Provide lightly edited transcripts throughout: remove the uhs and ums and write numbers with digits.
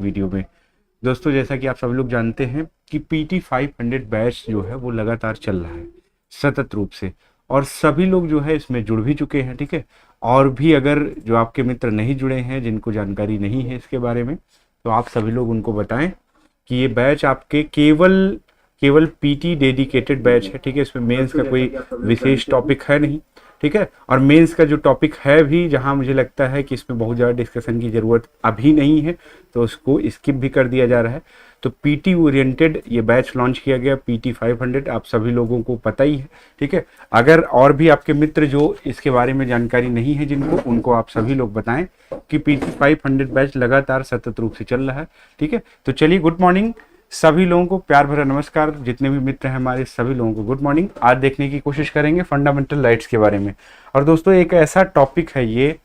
Video में। दोस्तों जैसा कि आप सभी लोग जानते हैं कि PT 500 बैच जो है वो लगातार चल रहा है सतत रूप से, और सभी लोग जो है इसमें जुड़ भी चुके हैं। ठीक है, और भी अगर जो आपके मित्र नहीं जुड़े हैं, जिनको जानकारी नहीं है इसके बारे में, तो आप सभी लोग उनको बताएं कि ये बैच आपके केवल केवल PT डेडिकेटेड बैच है। ठीक है, इसमें मेंस का कोई विशेष टॉपिक है नहीं। ठीक है, और मेंस का जो टॉपिक है भी, जहां मुझे लगता है कि इसमें बहुत ज़्यादा डिस्कशन की ज़रूरत अभी नहीं है, तो उसको स्किप भी कर दिया जा रहा है। तो PT ओरिएंटेड ये बैच लॉन्च किया गया, PT 500, आप सभी लोगों को पता ही है। ठीक है, अगर और भी आपके मित्र जो इसके बारे में जानकारी नहीं है जिनको, उनको आप सभी लोग बताएं कि PT 500 बैच लगातार सतत रूप से चल रहा है। ठीक है, तो चलिए, गुड मॉर्निंग सभी लोगों को, प्यार भरा नमस्कार। जितने भी मित्र हैं हमारे, सभी लोगों को गुड मॉर्निंग। आज देखने की कोशिश करेंगे फंडामेंटल राइट्स के बारे में। और दोस्तों एक ऐसा टॉपिक है ये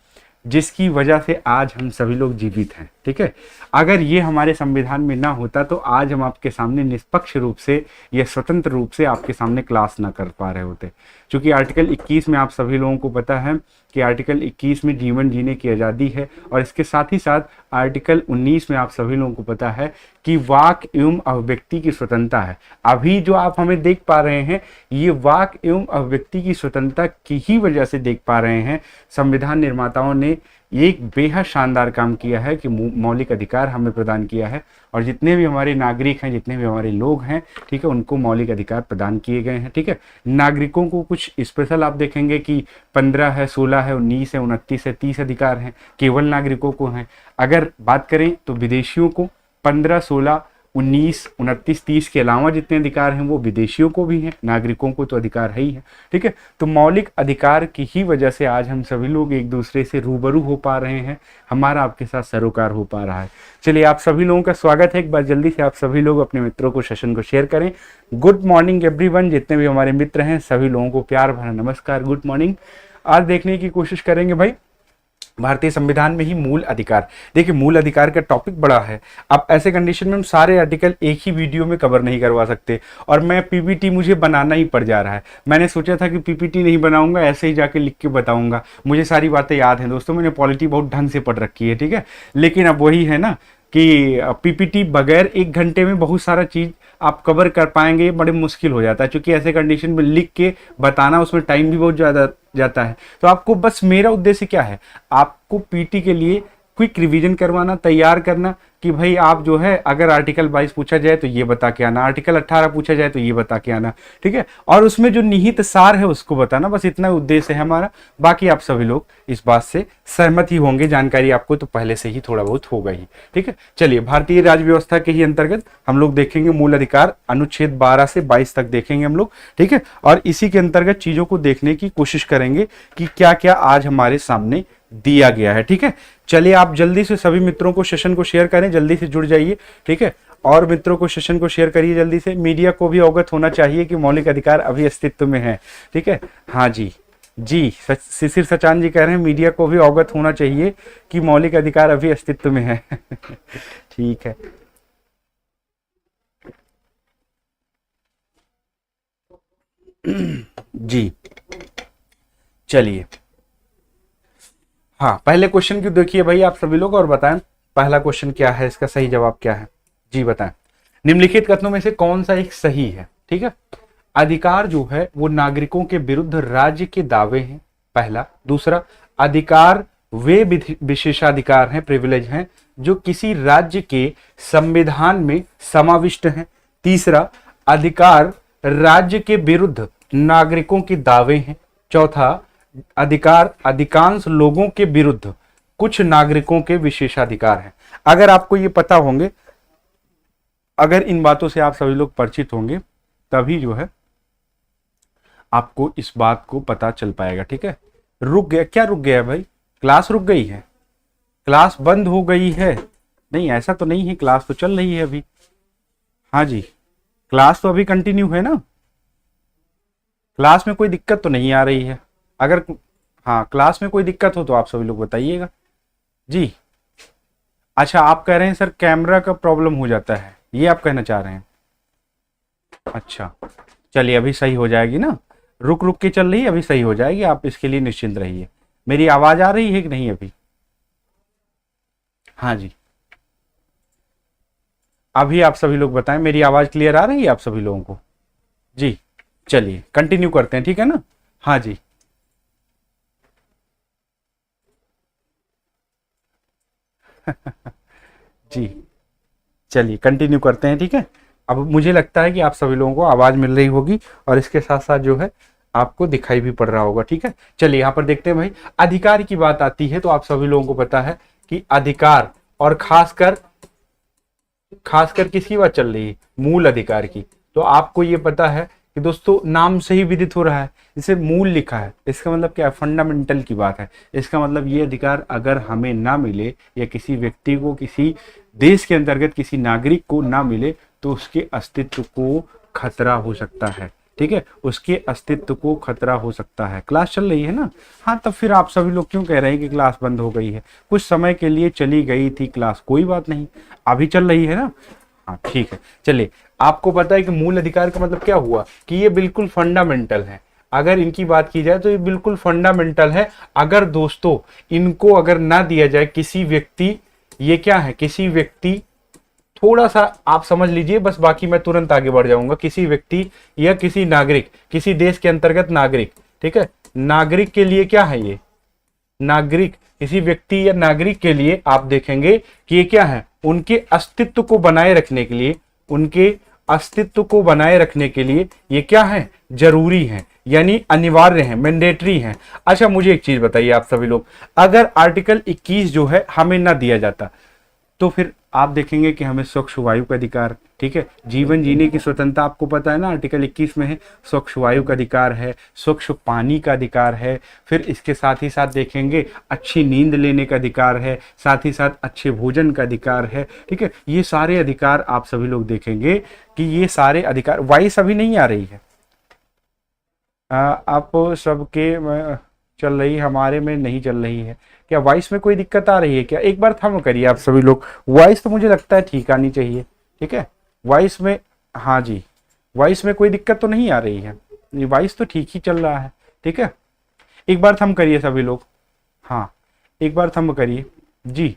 जिसकी वजह से आज हम सभी लोग जीवित हैं। ठीक है, अगर ये हमारे संविधान में ना होता तो आज हम आपके सामने निष्पक्ष रूप से या स्वतंत्र रूप से आपके सामने क्लास ना कर पा रहे होते। क्योंकि आर्टिकल 21 में आप सभी लोगों को पता है कि आर्टिकल 21 में जीवन जीने की आज़ादी है, और इसके साथ ही साथ आर्टिकल 19 में आप सभी लोगों को पता है कि वाक एवं अभिव्यक्ति की स्वतंत्रता है। अभी जो आप हमें देख पा रहे हैं, ये वाक एवं अभिव्यक्ति की स्वतंत्रता की ही वजह से देख पा रहे हैं। संविधान निर्माताओं ने एक बेहद शानदार काम किया है कि मौलिक अधिकार हमें प्रदान किया है, और जितने भी हमारे नागरिक हैं, जितने भी हमारे लोग हैं, ठीक है, उनको मौलिक अधिकार प्रदान किए गए हैं। ठीक है, नागरिकों को कुछ स्पेशल आप देखेंगे कि 15 है, 16 है, 19 है, 29 है, 30 अधिकार हैं, केवल नागरिकों को हैं। अगर बात करें तो विदेशियों को 15, 16, 19, 29, 30 के अलावा जितने अधिकार हैं वो विदेशियों को भी हैं, नागरिकों को तो अधिकार है ही है। ठीक है, तो मौलिक अधिकार की ही वजह से आज हम सभी लोग एक दूसरे से रूबरू हो पा रहे हैं, हमारा आपके साथ सरोकार हो पा रहा है। चलिए, आप सभी लोगों का स्वागत है। एक बार जल्दी से आप सभी लोग अपने मित्रों को, सेशन को शेयर करें। गुड मॉर्निंग एवरीवन, जितने भी हमारे मित्र हैं सभी लोगों को प्यार भरा नमस्कार, गुड मॉर्निंग। आज देखने की कोशिश करेंगे भाई भारतीय संविधान में ही मूल अधिकार। देखिए, मूल अधिकार का टॉपिक बड़ा है। अब ऐसे कंडीशन में हम सारे आर्टिकल एक ही वीडियो में कवर नहीं करवा सकते, और मैं PPT मुझे बनाना ही पड़ जा रहा है। मैंने सोचा था कि PPT नहीं बनाऊंगा, ऐसे ही जाके लिख के बताऊंगा। मुझे सारी बातें याद हैं दोस्तों, मैंने पॉलिटी बहुत ढंग से पढ़ रखी है। ठीक है, लेकिन अब वही है ना कि PPT बगैर 1 घंटे में बहुत सारा चीज़ आप कवर कर पाएंगे, ये बड़े मुश्किल हो जाता है। क्योंकि ऐसे कंडीशन में लिख के बताना, उसमें टाइम भी बहुत ज़्यादा जाता है। तो आपको बस, मेरा उद्देश्य क्या है, आपको PT के लिए क्विक रिवीजन करवाना, तैयार करना कि भाई आप जो है, अगर आर्टिकल 22 पूछा जाए तो ये बता के आना, आर्टिकल 18 पूछा जाए तो ये बता के आना। ठीक है, और उसमें जो निहित सार है उसको बताना, बस इतना उद्देश्य है हमारा। बाकी आप सभी लोग इस बात से सहमत ही होंगे, जानकारी आपको तो पहले से ही थोड़ा बहुत होगा ही। ठीक है, चलिए, भारतीय राज्य व्यवस्था के ही अंतर्गत हम लोग देखेंगे मूल अधिकार, अनुच्छेद 12 से 22 तक देखेंगे हम लोग। ठीक है, और इसी के अंतर्गत चीजों को देखने की कोशिश करेंगे कि क्या क्या आज हमारे सामने दिया गया है। ठीक है, चलिए, आप जल्दी से सभी मित्रों को सेशन को शेयर करें, जल्दी से जुड़ जाइए। ठीक है, और मित्रों को सेशन को शेयर करिए जल्दी से। मीडिया को भी अवगत होना चाहिए कि मौलिक अधिकार अभी अस्तित्व में है। ठीक है, हाँ जी जी, शिशिर सचान जी कह रहे हैं मीडिया को भी अवगत होना चाहिए कि मौलिक अधिकार अभी अस्तित्व में है। ठीक है, जी, चलिए। हाँ, पहले क्वेश्चन की देखिए भाई आप सभी लोग, और बताएं पहला क्वेश्चन क्या है, इसका सही जवाब क्या है। जी बताएं, निम्नलिखित कथनों में से कौन सा एक सही है। ठीक है, अधिकार जो है वो नागरिकों के विरुद्ध राज्य के दावे हैं, पहला। दूसरा, अधिकार वे विशेषाधिकार हैं, प्रिविलेज हैं, जो किसी राज्य के संविधान में समाविष्ट हैं। तीसरा, अधिकार राज्य के विरुद्ध नागरिकों के दावे हैं। चौथा, अधिकार अधिकांश लोगों के विरुद्ध कुछ नागरिकों के विशेषाधिकार हैं। अगर आपको ये पता होंगे, अगर इन बातों से आप सभी लोग परिचित होंगे, तभी जो है आपको इस बात को पता चल पाएगा। ठीक है, रुक गया क्या, रुक गया भाई, क्लास रुक गई है, क्लास बंद हो गई है? नहीं, ऐसा तो नहीं है, क्लास तो चल रही है अभी। हाँ जी, क्लास तो अभी कंटिन्यू है ना, क्लास में कोई दिक्कत तो नहीं आ रही है? अगर हाँ, क्लास में कोई दिक्कत हो तो आप सभी लोग बताइएगा जी। अच्छा, आप कह रहे हैं सर कैमरा का प्रॉब्लम हो जाता है, ये आप कहना चाह रहे हैं? अच्छा, चलिए, अभी सही हो जाएगी ना, रुक रुक के चल रही है, अभी सही हो जाएगी, आप इसके लिए निश्चिंत रहिए। मेरी आवाज आ रही है कि नहीं अभी? हाँ जी, अभी आप सभी लोग बताएं, मेरी आवाज क्लियर आ रही है आप सभी लोगों को? जी, चलिए कंटिन्यू करते हैं, ठीक है ना? हाँ जी। जी, चलिए कंटिन्यू करते हैं, ठीक है। अब मुझे लगता है कि आप सभी लोगों को आवाज मिल रही होगी और इसके साथ साथ जो है आपको दिखाई भी पड़ रहा होगा, ठीक है। चलिए यहाँ पर देखते हैं भाई, अधिकार की बात आती है तो आप सभी लोगों को पता है कि अधिकार, और खासकर खासकर किसकी बात चल रही है? मूल अधिकार की। तो आपको ये पता है कि दोस्तों नाम से ही विदित हो रहा है, इसे मूल लिखा है, इसका मतलब क्या है? फंडामेंटल की बात है। इसका मतलब ये अधिकार अगर हमें ना मिले या किसी व्यक्ति को, किसी देश के अंतर्गत किसी नागरिक को ना मिले तो उसके अस्तित्व को खतरा हो सकता है, ठीक है। उसके अस्तित्व को खतरा हो सकता है। क्लास चल रही है ना? हाँ, तब फिर आप सभी लोग क्यों कह रहे हैं कि क्लास बंद हो गई है? कुछ समय के लिए चली गई थी क्लास, कोई बात नहीं, अभी चल रही है ना? हाँ ठीक है। चलिए, आपको पता है कि मूल अधिकार का मतलब क्या हुआ कि ये बिल्कुल फंडामेंटल है। अगर इनकी बात की जाए तो ये बिल्कुल फंडामेंटल है। अगर दोस्तों इनको अगर ना दिया जाए किसी व्यक्ति, ये क्या है? किसी व्यक्ति, थोड़ा सा आप समझ लीजिए बस, बाकी मैं तुरंत आगे बढ़ जाऊंगा। किसी व्यक्ति या किसी नागरिक, किसी देश के अंतर्गत नागरिक, ठीक है। नागरिक के लिए क्या है ये? नागरिक, किसी व्यक्ति या नागरिक के लिए आप देखेंगे कि ये क्या है? उनके अस्तित्व को बनाए रखने के लिए, उनके अस्तित्व को बनाए रखने के लिए ये क्या है? जरूरी है, यानी अनिवार्य है, मैंडेटरी है। अच्छा मुझे एक चीज बताइए आप सभी लोग, अगर आर्टिकल 21 जो है हमें ना दिया जाता तो फिर आप देखेंगे कि हमें स्वच्छ वायु का अधिकार, ठीक है, जीवन जीने की स्वतंत्रता, आपको पता है ना आर्टिकल 21 में है, स्वच्छ वायु का अधिकार है, स्वच्छ पानी का अधिकार है, फिर इसके साथ ही साथ देखेंगे अच्छी नींद लेने का अधिकार है, साथ ही साथ अच्छे भोजन का अधिकार है, ठीक है। ये सारे अधिकार आप सभी लोग देखेंगे कि ये सारे अधिकार, वॉइस अभी नहीं आ रही है आप सबके चल रही, हमारे में नहीं चल रही है क्या? वॉइस में कोई दिक्कत आ रही है क्या? एक बार थम करिए आप सभी लोग, वॉइस तो मुझे लगता है ठीक आनी चाहिए, ठीक है। वॉइस में, हाँ जी, वॉइस में कोई दिक्कत तो नहीं आ रही है, वॉइस तो ठीक ही चल रहा है, ठीक है। एक बार थम करिए सभी लोग, हाँ एक बार थम करिए जी,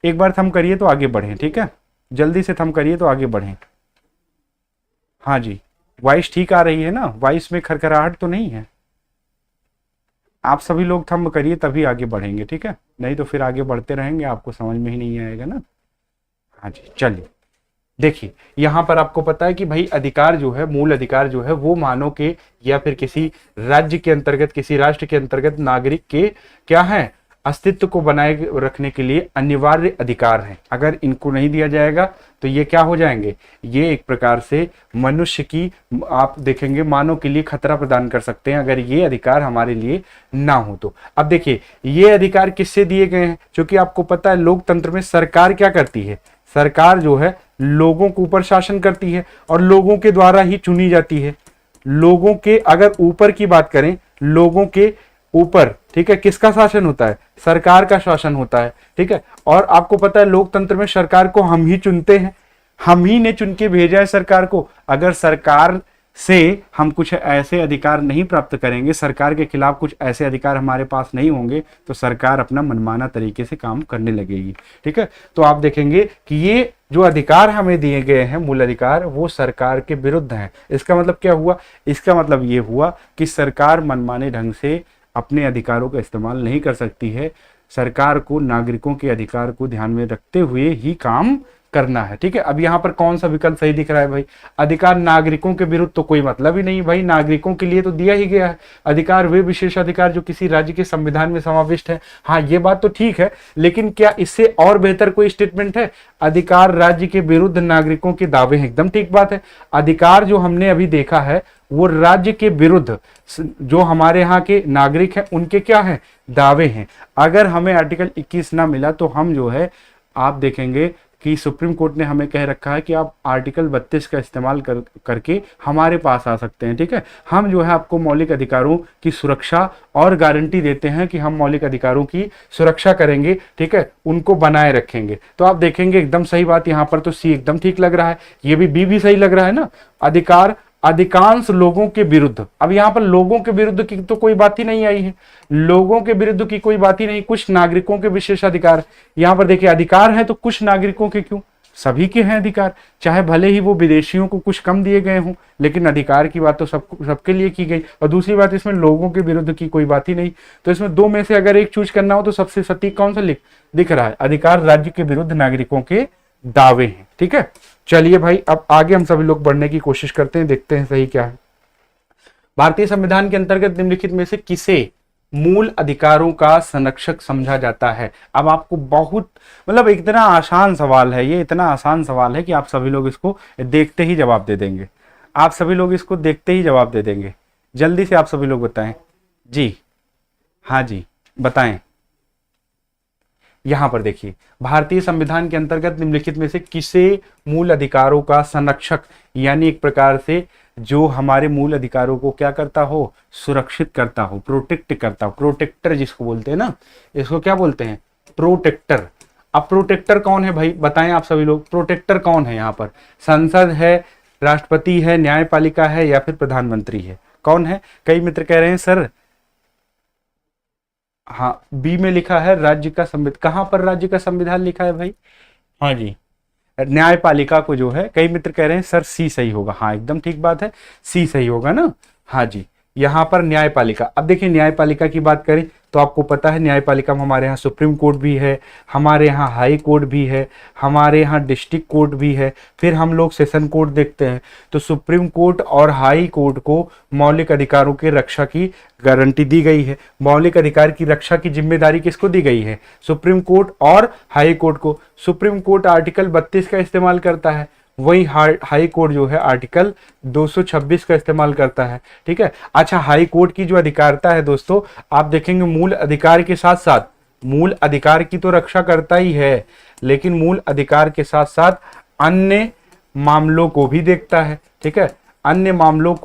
एक बार थम करिए तो आगे बढ़ें, ठीक है। जल्दी से थम करिए तो आगे बढ़ें। हाँ जी, वॉइस ठीक आ रही है ना? वॉइस में खरखराहट तो नहीं है? आप सभी लोग थंब करिए तभी आगे बढ़ेंगे, ठीक है, नहीं तो फिर आगे बढ़ते रहेंगे आपको समझ में ही नहीं आएगा ना। हाँ जी, चलिए देखिए, यहाँ पर आपको पता है कि भाई अधिकार जो है, मूल अधिकार जो है वो मानव के या फिर किसी राज्य के अंतर्गत, किसी राष्ट्र के अंतर्गत नागरिक के क्या है? अस्तित्व को बनाए रखने के लिए अनिवार्य अधिकार है। अगर इनको नहीं दिया जाएगा तो ये क्या हो जाएंगे? ये एक प्रकार से मनुष्य की, आप देखेंगे मानव के लिए खतरा प्रदान कर सकते हैं अगर ये अधिकार हमारे लिए ना हो तो। अब देखिए ये अधिकार किससे दिए गए हैं? क्योंकि आपको पता है लोकतंत्र में सरकार क्या करती है? सरकार जो है लोगों के ऊपर शासन करती है और लोगों के द्वारा ही चुनी जाती है। लोगों के, अगर ऊपर की बात करें, लोगों के ऊपर, ठीक है, किसका शासन होता है? सरकार का शासन होता है, ठीक है। और आपको पता है लोकतंत्र में सरकार को हम ही चुनते हैं, हम ही ने चुन के भेजा है सरकार को। अगर सरकार से हम कुछ ऐसे अधिकार नहीं प्राप्त करेंगे, सरकार के खिलाफ कुछ ऐसे अधिकार हमारे पास नहीं होंगे तो सरकार अपना मनमाना तरीके से काम करने लगेगी, ठीक है। तो आप देखेंगे कि ये जो अधिकार हमें दिए गए हैं, मूल अधिकार, वो सरकार के विरुद्ध हैं। इसका मतलब क्या हुआ? इसका मतलब ये हुआ कि सरकार मनमाने ढंग से अपने अधिकारों का इस्तेमाल नहीं कर सकती है। सरकार को नागरिकों के अधिकार को ध्यान में रखते हुए ही काम करना है, ठीक है। अब यहाँ पर कौन सा विकल्प सही दिख रहा है भाई? अधिकार नागरिकों के विरुद्ध तो कोई मतलब ही नहीं भाई, नागरिकों के लिए तो दिया ही गया है। अधिकार वे विशेष अधिकार जो किसी राज्य के संविधान में समाविष्ट है। हाँ ये बात तो ठीक है, लेकिन क्या इससे और बेहतर कोई स्टेटमेंट है? अधिकार राज्य के विरुद्ध नागरिकों के दावे हैं, एकदम ठीक बात है। अधिकार जो हमने अभी देखा है वो राज्य के विरुद्ध जो हमारे यहाँ के नागरिक हैं उनके क्या है? दावे हैं। अगर हमें आर्टिकल 21 ना मिला तो हम जो है, आप देखेंगे कि सुप्रीम कोर्ट ने हमें कह रखा है कि आप आर्टिकल 32 का इस्तेमाल करके हमारे पास आ सकते हैं, ठीक है। हम जो है आपको मौलिक अधिकारों की सुरक्षा और गारंटी देते हैं कि हम मौलिक अधिकारों की सुरक्षा करेंगे, ठीक है, उनको बनाए रखेंगे। तो आप देखेंगे एकदम सही बात, यहाँ पर तो सी एकदम ठीक लग रहा है, ये भी बी भी सही लग रहा है ना। अधिकार अधिकांश लोगों के विरुद्ध, अब यहाँ पर लोगों के विरुद्ध की तो कोई बात ही नहीं आई है, लोगों के विरुद्ध की कोई बात ही नहीं, कुछ नागरिकों के विशेष अधिकार। यहाँ पर देखिए अधिकार है तो कुछ नागरिकों के क्यों? सभी के हैं अधिकार, चाहे भले ही वो विदेशियों को कुछ कम दिए गए हों, लेकिन अधिकार की बात तो सबके लिए की गई। और दूसरी बात, इसमें लोगों के विरुद्ध की कोई बात ही नहीं। तो इसमें दो में से अगर एक चूज करना हो तो सबसे सटीक कौन सा दिख रहा है? अधिकार राज्य के विरुद्ध नागरिकों के दावे हैं। ठीक है, चलिए भाई अब आगे हम सभी लोग बढ़ने की कोशिश करते हैं, देखते हैं सही क्या है। भारतीय संविधान के अंतर्गत निम्नलिखित में से किसे मूल अधिकारों का संरक्षक समझा जाता है? अब आपको बहुत मतलब इतना आसान सवाल है ये, इतना आसान सवाल है कि आप सभी लोग इसको देखते ही जवाब दे देंगे। आप सभी लोग इसको देखते ही जवाब दे देंगे। जल्दी से आप सभी लोग बताएं जी। हाँ जी बताएं। यहां पर देखिए, भारतीय संविधान के अंतर्गत निम्नलिखित में से किसे मूल अधिकारों का संरक्षक, यानी एक प्रकार से जो हमारे मूल अधिकारों को क्या करता हो? सुरक्षित करता हो, प्रोटेक्ट करता हो। प्रोटेक्टर जिसको बोलते हैं ना, इसको क्या बोलते हैं? प्रोटेक्टर। अब प्रोटेक्टर कौन है भाई? बताएं आप सभी लोग, प्रोटेक्टर कौन है यहाँ पर? संसद है, राष्ट्रपति है, न्यायपालिका है, या फिर प्रधानमंत्री है? कौन है? कई मित्र कह रहे हैं सर, हाँ बी में लिखा है राज्य का संविधान। कहां पर राज्य का संविधान लिखा है भाई? हाँ जी, न्यायपालिका को जो है, कई मित्र कह रहे हैं सर सी सही होगा। हाँ एकदम ठीक बात है, सी सही होगा ना। हाँ जी, यहाँ पर न्यायपालिका। अब देखिए न्यायपालिका की बात करें तो आपको पता है न्यायपालिका में हमारे यहाँ सुप्रीम कोर्ट भी है, हमारे यहाँ हाई कोर्ट भी है, हमारे यहाँ डिस्ट्रिक्ट कोर्ट भी है, फिर हम लोग सेशन कोर्ट देखते हैं। तो सुप्रीम कोर्ट और हाई कोर्ट को मौलिक अधिकारों की रक्षा की गारंटी दी गई है। मौलिक अधिकार की रक्षा की जिम्मेदारी किसको दी गई है? सुप्रीम कोर्ट और हाई कोर्ट को। सुप्रीम कोर्ट आर्टिकल 32 का इस्तेमाल करता है, वही हाई कोर्ट जो है आर्टिकल 226 का इस्तेमाल करता है। ठीक है, अच्छा हाई कोर्ट की जो अधिकारिता है दोस्तों, आप देखेंगे मूल अधिकार के साथ साथ, मूल अधिकार की तो रक्षा करता ही है, लेकिन मूल अधिकार के साथ साथ अन्य मामलों को भी देखता है। ठीक है, अन्य मामलों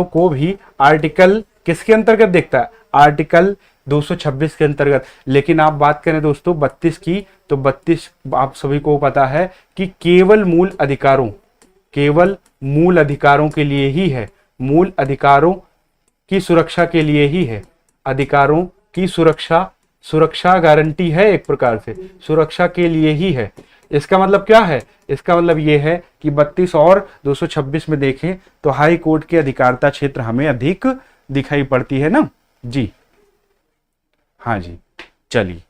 को भी आर्टिकल किसके अंतर्गत देखता है? आर्टिकल 226 के अंतर्गत। लेकिन आप बात करें दोस्तों 32 की, तो 32 आप सभी को पता है कि केवल मूल अधिकारों के लिए ही है, मूल अधिकारों की सुरक्षा के लिए ही है। अधिकारों की सुरक्षा गारंटी है, एक प्रकार से सुरक्षा के लिए ही है। इसका मतलब क्या है? इसका मतलब यह है कि 32 और 226 में देखें तो हाई कोर्ट के अधिकारिता क्षेत्र हमें अधिक दिखाई पड़ती है ना जी। हाँ जी, चलिए,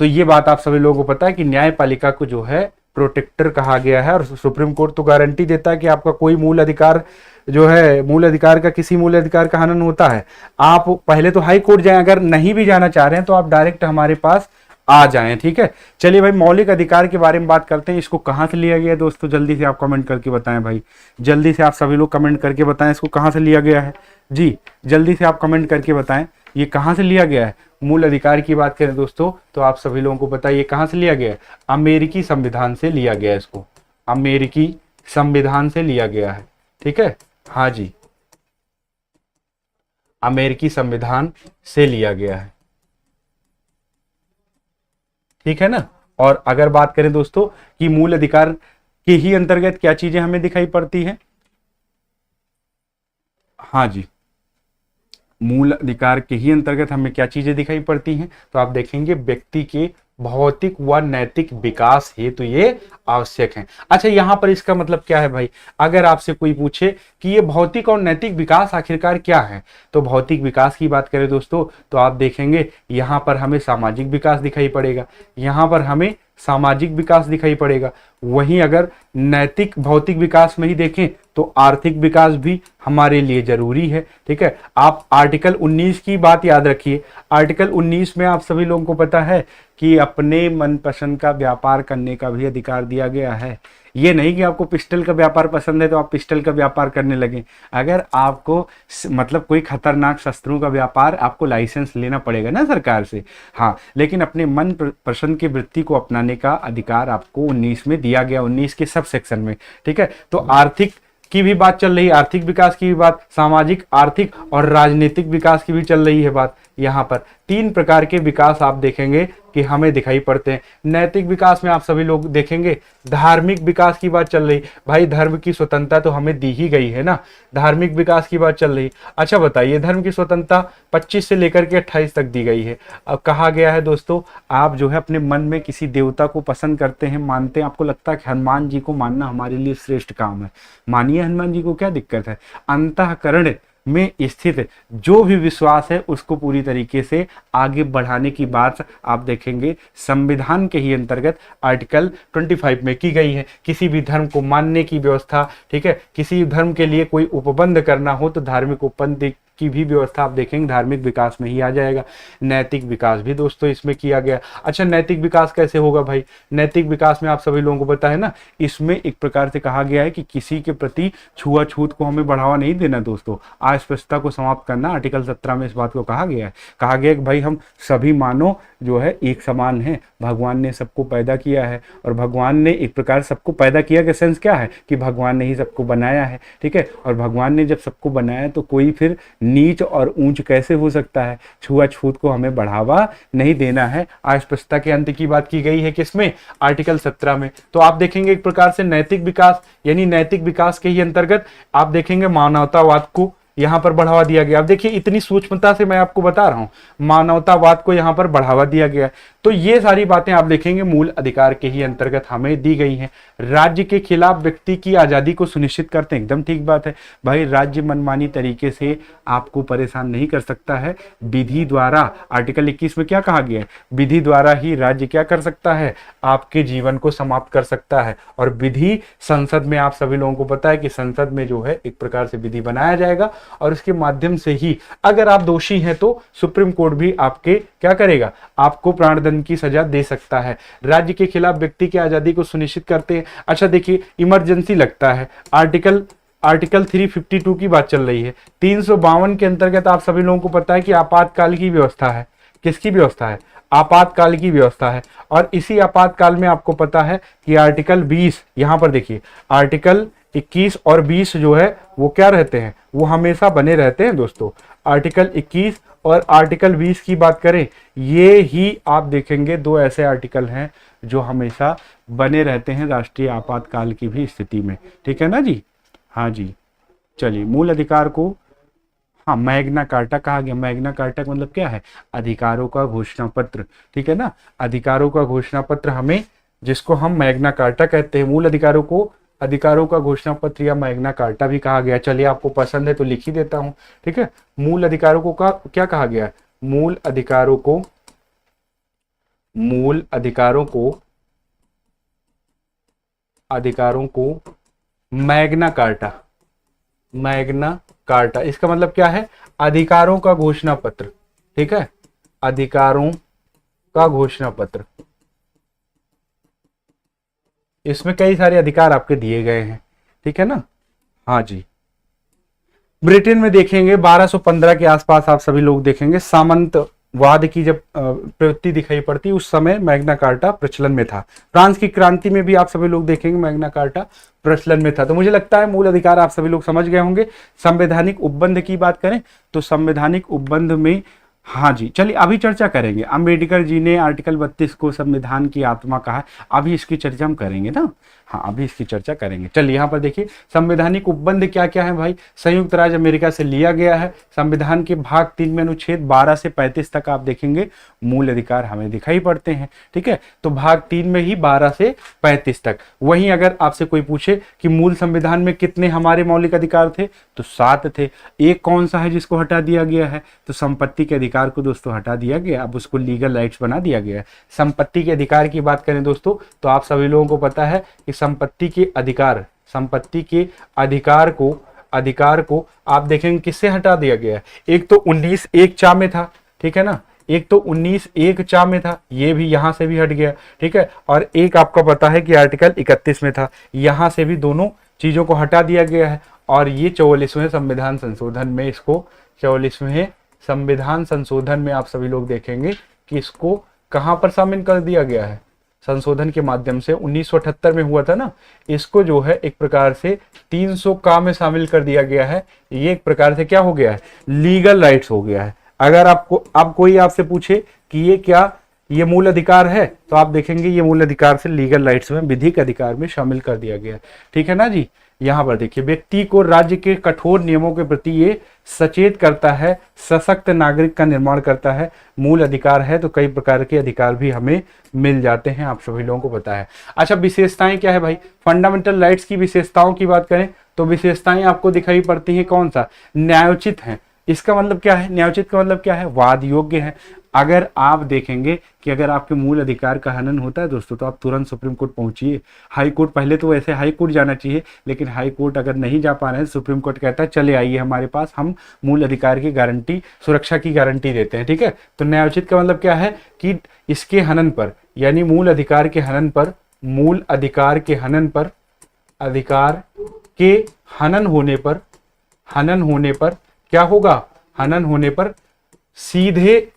तो ये बात आप सभी लोगों को पता है कि न्यायपालिका को जो है प्रोटेक्टर कहा गया है, और सुप्रीम कोर्ट तो गारंटी देता है कि आपका कोई मूल अधिकार जो है, मूल अधिकार का किसी मूल अधिकार का हनन होता है। आप पहले तो हाई कोर्ट जाएं, अगर नहीं भी जाना चाह रहे हैं तो आप डायरेक्ट हमारे पास आ जाएं। ठीक है, चलिए भाई मौलिक अधिकार के बारे में बात करते हैं। इसको कहाँ से लिया गया है दोस्तों? जल्दी से आप कमेंट करके बताएं भाई, जल्दी से आप सभी लोग कमेंट करके बताएं इसको कहाँ से लिया गया है जी। जल्दी से आप कमेंट करके बताएं ये कहाँ से लिया गया है। मूल अधिकार की बात करें दोस्तों तो आप सभी लोगों को पता है ये कहाँ से लिया गया है? अमेरिकी संविधान से लिया गया है। इसको अमेरिकी संविधान से लिया गया है। ठीक है, हाँ जी, अमेरिकी संविधान से लिया गया है। ठीक है ना। और अगर बात करें दोस्तों कि मूल अधिकार के ही अंतर्गत क्या चीजें हमें दिखाई पड़ती हैं? हाँ जी, मूल अधिकार के ही अंतर्गत हमें क्या चीजें दिखाई पड़ती हैं? तो आप देखेंगे व्यक्ति के भौतिक व नैतिक विकास हेतु तो ये आवश्यक है। अच्छा, यहां पर इसका मतलब क्या है भाई? अगर आपसे कोई पूछे कि ये भौतिक और नैतिक विकास आखिरकार क्या है, तो भौतिक विकास की बात करें दोस्तों तो आप देखेंगे यहां पर हमें सामाजिक विकास दिखाई पड़ेगा, यहां पर हमें सामाजिक विकास दिखाई पड़ेगा। वहीं अगर नैतिक भौतिक विकास में ही देखें तो आर्थिक विकास भी हमारे लिए जरूरी है। ठीक है, आप आर्टिकल 19 की बात याद रखिए। आर्टिकल 19 में आप सभी लोगों को पता है कि अपने मनपसंद का व्यापार करने का भी अधिकार दिया गया है। ये नहीं कि आपको पिस्टल का व्यापार पसंद है तो आप पिस्टल का व्यापार करने लगे। अगर आपको मतलब कोई खतरनाक शस्त्रों का व्यापार, आपको लाइसेंस लेना पड़ेगा ना सरकार से। हाँ, लेकिन अपने मन पसंद की वृत्ति को अपनाने का अधिकार आपको 19 में दिया गया, 19 के सब सेक्शन में। ठीक है, तो आर्थिक की भी बात चल रही है, आर्थिक विकास की भी बात, सामाजिक, आर्थिक और राजनीतिक विकास की भी चल रही है बात। यहाँ पर 3 प्रकार के विकास आप देखेंगे कि हमें दिखाई पड़ते हैं। नैतिक विकास में आप सभी लोग देखेंगे धार्मिक विकास की बात चल रही, भाई धर्म की स्वतंत्रता तो हमें दी ही गई है ना, धार्मिक विकास की बात चल रही। अच्छा बताइए, धर्म की स्वतंत्रता 25 से लेकर के 28 तक दी गई है। अब कहा गया है दोस्तों, आप जो है अपने मन में किसी देवता को पसंद करते हैं, मानते हैं, आपको लगता है कि हनुमान जी को मानना हमारे लिए श्रेष्ठ काम है, मानिए हनुमान जी को, क्या दिक्कत है। अंतःकरण में स्थित जो भी विश्वास है उसको पूरी तरीके से आगे बढ़ाने की बात आप देखेंगे संविधान के ही अंतर्गत आर्टिकल 25 में की गई है। किसी भी धर्म को मानने की व्यवस्था, ठीक है, किसी धर्म के लिए कोई उपबंध करना हो तो धार्मिक उपबंध की भी व्यवस्था आप देखेंगे धार्मिक विकास में ही आ जाएगा। नैतिक विकास भी दोस्तों इसमें किया गया। अच्छा नैतिक विकास कैसे होगा भाई, नैतिक विकास में आप सभी लोगों को पता है ना, इसमें एक प्रकार से कहा गया है कि किसी के प्रति छुआछूत को हमें बढ़ावा नहीं देना दोस्तों, अस्पृश्यता को समाप्त करना। आर्टिकल 17 में इस बात को कहा गया है। कहा गया कि भाई हम सभी मानव जो है एक समान है, भगवान ने सबको पैदा किया है, और भगवान ने एक प्रकार सबको पैदा किया का सेंस क्या है कि भगवान ने ही सबको बनाया है, ठीक है। और भगवान ने जब सबको बनाया तो कोई फिर नीच और ऊंच कैसे हो सकता है, छुआछूत को हमें बढ़ावा नहीं देना है। अस्पृश्यता के अंत की बात की गई है किसमें, आर्टिकल 17 में। तो आप देखेंगे एक प्रकार से नैतिक विकास, यानी नैतिक विकास के ही अंतर्गत आप देखेंगे मानवतावाद को यहाँ पर बढ़ावा दिया गया। अब देखिए इतनी सूक्ष्मता से मैं आपको बता रहा हूँ, मानवतावाद को यहाँ पर बढ़ावा दिया गया। तो ये सारी बातें आप देखेंगे मूल अधिकार के ही अंतर्गत हमें दी गई हैं। राज्य के खिलाफ व्यक्ति की आजादी को सुनिश्चित करते हैं, एकदम ठीक बात है भाई, राज्य मनमानी तरीके से आपको परेशान नहीं कर सकता है। विधि द्वारा आर्टिकल 21 में क्या कहा गया है, विधि द्वारा ही राज्य क्या कर सकता है, आपके जीवन को समाप्त कर सकता है। और विधि संसद में आप सभी लोगों को पता है कि संसद में जो है एक प्रकार से विधि बनाया जाएगा, और उसके माध्यम से ही अगर आप दोषी हैं तो सुप्रीम कोर्ट भी आपके क्या करेगा, आपको प्राणदंड की सजा दे सकता है। राज्य के खिलाफ व्यक्ति की आजादी को सुनिश्चित करते हैं। अच्छा देखिए इमरजेंसी लगता है, आर्टिकल 352 की बात चल रही है। 352 के अंतर्गत आप सभी लोगों को पता है कि आपातकाल की व्यवस्था है। किसकी व्यवस्था है, आपातकाल की व्यवस्था है। और इसी आपातकाल में आपको पता है कि आर्टिकल 20, यहां पर देखिए आर्टिकल 21 और 20 जो है वो क्या रहते हैं, वो हमेशा बने रहते हैं दोस्तों। आर्टिकल 21 और आर्टिकल 20 की बात करें, ये ही आप देखेंगे दो ऐसे आर्टिकल हैं जो हमेशा बने रहते हैं राष्ट्रीय आपातकाल की भी स्थिति में, ठीक है ना जी। हाँ जी, चलिए मूल अधिकार को, हाँ मैग्ना कार्टा कहा गया। मैग्ना कार्टा का मतलब क्या है, अधिकारों का घोषणा पत्र, ठीक है ना, अधिकारों का घोषणा पत्र हमें, जिसको हम मैग्ना कार्टा कहते हैं। मूल अधिकारों को अधिकारों का घोषणा पत्र या मैग्ना कार्टा भी कहा गया। चलिए आपको पसंद है तो लिख ही देता हूं, ठीक है। मूल अधिकारों को का क्या कहा गया, मूल अधिकारों को मैग्ना कार्टा, मैग्ना कार्टा, इसका मतलब क्या है, अधिकारों का घोषणा पत्र, ठीक है, अधिकारों का घोषणा पत्र। इसमें कई सारे अधिकार आपके दिए गए हैं, ठीक है ना। हाँ जी, ब्रिटेन में देखेंगे 1215 के आसपास आप सभी लोग देखेंगे सामंतवाद की जब प्रवृत्ति दिखाई पड़ती, उस समय मैग्ना कार्टा प्रचलन में था। फ्रांस की क्रांति में भी आप सभी लोग देखेंगे मैग्ना कार्टा प्रचलन में था। तो मुझे लगता है मूल अधिकार आप सभी लोग समझ गए होंगे। संवैधानिक उपबंध की बात करें तो संवैधानिक उपबंध में, हाँ जी चलिए अभी चर्चा करेंगे। अम्बेडकर जी ने आर्टिकल 32 को संविधान की आत्मा कहा, अभी इसकी चर्चा हम करेंगे ना, हाँ अभी इसकी चर्चा करेंगे। चलिए यहाँ पर देखिए संवैधानिक उपबंध क्या क्या है भाई, संयुक्त राज्य अमेरिका से लिया गया है। संविधान के भाग 3 में अनुच्छेद 12 से 35 तक आप देखेंगे मूल अधिकार हमें दिखाई पड़ते हैं, ठीक है। तो भाग 3 में ही 12 से 35 तक। वहीं अगर आपसे कोई पूछे कि मूल संविधान में कितने हमारे मौलिक अधिकार थे, तो 7 थे। एक कौन सा है जिसको हटा दिया गया है, तो संपत्ति के अधिकार को दोस्तों हटा दिया गया, अब उसको लीगल राइट्स बना दिया गया है। संपत्ति के अधिकार की बात करें दोस्तों, तो आप सभी लोगों को पता है कि संपत्ति के अधिकार को आप देखेंगे किससे हटा दिया गया है। एक तो 19(1)(4) में था, ठीक है ना, एक तो 19(1)(4) में था, ये भी यहां से भी हट गया, ठीक है। और एक आपको पता है कि आर्टिकल 31 में था, यहां से भी दोनों चीजों को हटा दिया गया है। और ये 44वें संविधान संशोधन में, इसको 44वें संविधान संशोधन में आप सभी लोग देखेंगे कि इसको कहां पर शामिल कर दिया गया है, संशोधन के माध्यम से 1978 में हुआ था ना, इसको जो है एक प्रकार से 300 का में शामिल कर दिया गया है। ये एक प्रकार से क्या हो गया है, लीगल राइट्स हो गया है। अगर आपको अब कोई आपसे पूछे कि ये क्या, ये मूल अधिकार है, तो आप देखेंगे ये मूल अधिकार से लीगल राइट्स में, विधिक अधिकार में शामिल कर दिया गया है। ठीक है ना जी। यहाँ पर देखिए, व्यक्ति को राज्य के कठोर नियमों के प्रति ये सचेत करता है, सशक्त नागरिक का निर्माण करता है। मूल अधिकार है तो कई प्रकार के अधिकार भी हमें मिल जाते हैं, आप सभी लोगों को पता है। अच्छा, विशेषताएं क्या है भाई? फंडामेंटल राइट्स की विशेषताओं की बात करें तो विशेषताएं आपको दिखाई पड़ती हैं कौन सा? न्यायोचित है। इसका मतलब क्या है? न्यायोचित का मतलब क्या है? वाद योग्य है। अगर आप देखेंगे कि अगर आपके मूल अधिकार का हनन होता है दोस्तों, तो आप तुरंत सुप्रीम कोर्ट पहुंचिए। हाई कोर्ट, पहले तो वैसे हाई कोर्ट जाना चाहिए, लेकिन हाई कोर्ट अगर नहीं जा पा रहे हैं, सुप्रीम कोर्ट कहता है चले आइए हमारे पास, हम मूल अधिकार की गारंटी, सुरक्षा की गारंटी देते हैं। ठीक है। तो न्यायोचित का मतलब क्या है कि इसके हनन पर, यानी मूल अधिकार के हनन पर, मूल अधिकार के हनन पर, अधिकार के हनन होने पर क्या होगा? हनन होने पर सीधे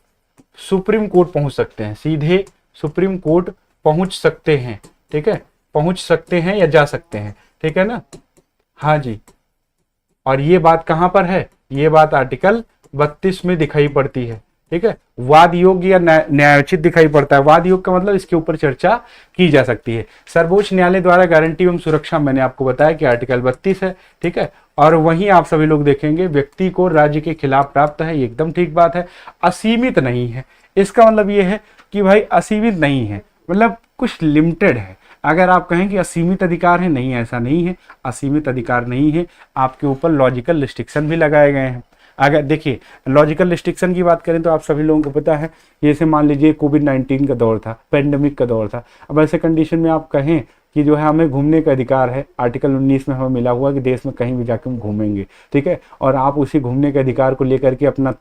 सुप्रीम कोर्ट पहुंच सकते हैं, सीधे सुप्रीम कोर्ट पहुंच सकते हैं। ठीक है, पहुंच सकते हैं या जा सकते हैं। ठीक है ना। हाँ जी। और ये बात कहां पर है? ये बात आर्टिकल 32 में दिखाई पड़ती है। ठीक है। वाद योग्य या न्यायोचित दिखाई पड़ता है। वाद योग का मतलब इसके ऊपर चर्चा की जा सकती है। सर्वोच्च न्यायालय द्वारा गारंटी एवं सुरक्षा, मैंने आपको बताया कि आर्टिकल 32 है। ठीक है। और वहीं आप सभी लोग देखेंगे व्यक्ति को राज्य के खिलाफ प्राप्त है, ये एकदम ठीक बात है। असीमित नहीं है, इसका मतलब ये है कि भाई असीमित नहीं है, मतलब कुछ लिमिटेड है। अगर आप कहें कि असीमित अधिकार है, नहीं, ऐसा नहीं है, असीमित अधिकार नहीं है। आपके ऊपर लॉजिकल रिस्ट्रिक्शन भी लगाए गए हैं। अगर देखिए, लॉजिकल रिस्ट्रिक्शन की बात करें तो आप सभी लोगों को पता है, जैसे मान लीजिए कोविड-19 का दौर था, पेंडेमिक का दौर था। अब ऐसे कंडीशन में आप कहें कि जो है हमें घूमने का अधिकार है, आर्टिकल 19 में हमें मिला हुआ कि देश में कहीं भी जाकर हम घूमेंगे। ठीक है। और आप उसी घूमने के अधिकार को लेकर के अपना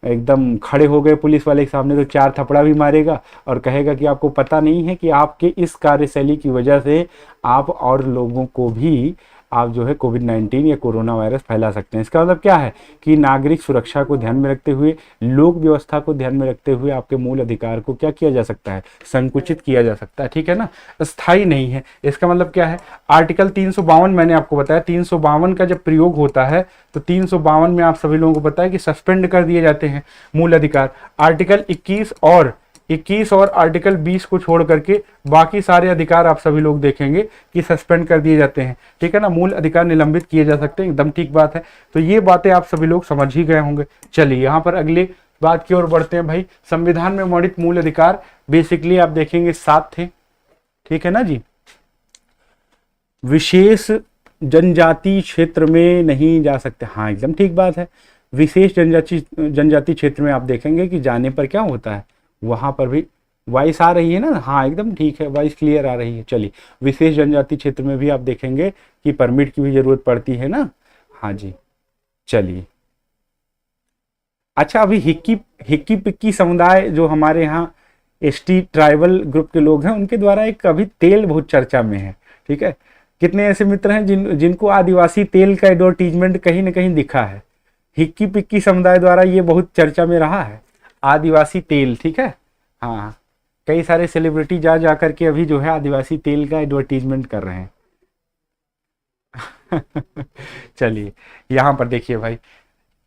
एकदम खड़े हो गए पुलिस वाले के सामने, तो 4 थपड़ा भी मारेगा और कहेगा कि आपको पता नहीं है कि आपके इस कार्यशैली की वजह से आप और लोगों को भी आप जो है कोविड-19 या कोरोना वायरस फैला सकते हैं। इसका मतलब क्या है कि नागरिक सुरक्षा को ध्यान में रखते हुए, लोक व्यवस्था को ध्यान में रखते हुए आपके मूल अधिकार को क्या किया जा सकता है? संकुचित किया जा सकता है। ठीक है ना। स्थायी नहीं है, इसका मतलब क्या है? आर्टिकल 352 मैंने आपको बताया, 352 का जब प्रयोग होता है तो 352 में आप सभी लोगों को पता है कि सस्पेंड कर दिए जाते हैं मूल अधिकार। आर्टिकल 21 और आर्टिकल 20 को छोड़ करके बाकी सारे अधिकार आप सभी लोग देखेंगे कि सस्पेंड कर दिए जाते हैं। ठीक है ना। मूल अधिकार निलंबित किए जा सकते हैं, एकदम ठीक बात है। तो ये बातें आप सभी लोग समझ ही गए होंगे। चलिए यहाँ पर अगले बात की ओर बढ़ते हैं भाई। संविधान में वर्णित मूल अधिकार बेसिकली आप देखेंगे 7 थे। ठीक है ना जी। विशेष जनजाति क्षेत्र में नहीं जा सकते, हाँ एकदम ठीक बात है। विशेष जनजाति क्षेत्र में आप देखेंगे कि जाने पर क्या होता है, वहां पर भी वॉइस आ रही है ना, हाँ एकदम ठीक है, वॉइस क्लियर आ रही है। चलिए, विशेष जनजाति क्षेत्र में भी आप देखेंगे कि परमिट की भी जरूरत पड़ती है ना। हाँ जी। चलिए, अच्छा, अभी हिक्की पिक्की समुदाय जो हमारे यहाँ एसटी ट्राइबल ग्रुप के लोग हैं, उनके द्वारा एक अभी तेल बहुत चर्चा में है। ठीक है। कितने ऐसे मित्र हैं जिनको आदिवासी तेल का एडवर्टीजमेंट कहीं ना कहीं दिखा है? हिक्की पिक्की समुदाय द्वारा ये बहुत चर्चा में रहा है, आदिवासी तेल। ठीक है। हाँ, कई सारे सेलिब्रिटी जा जा करके अभी जो है आदिवासी तेल का एडवर्टीजमेंट कर रहे हैं। चलिए, यहाँ पर देखिए भाई,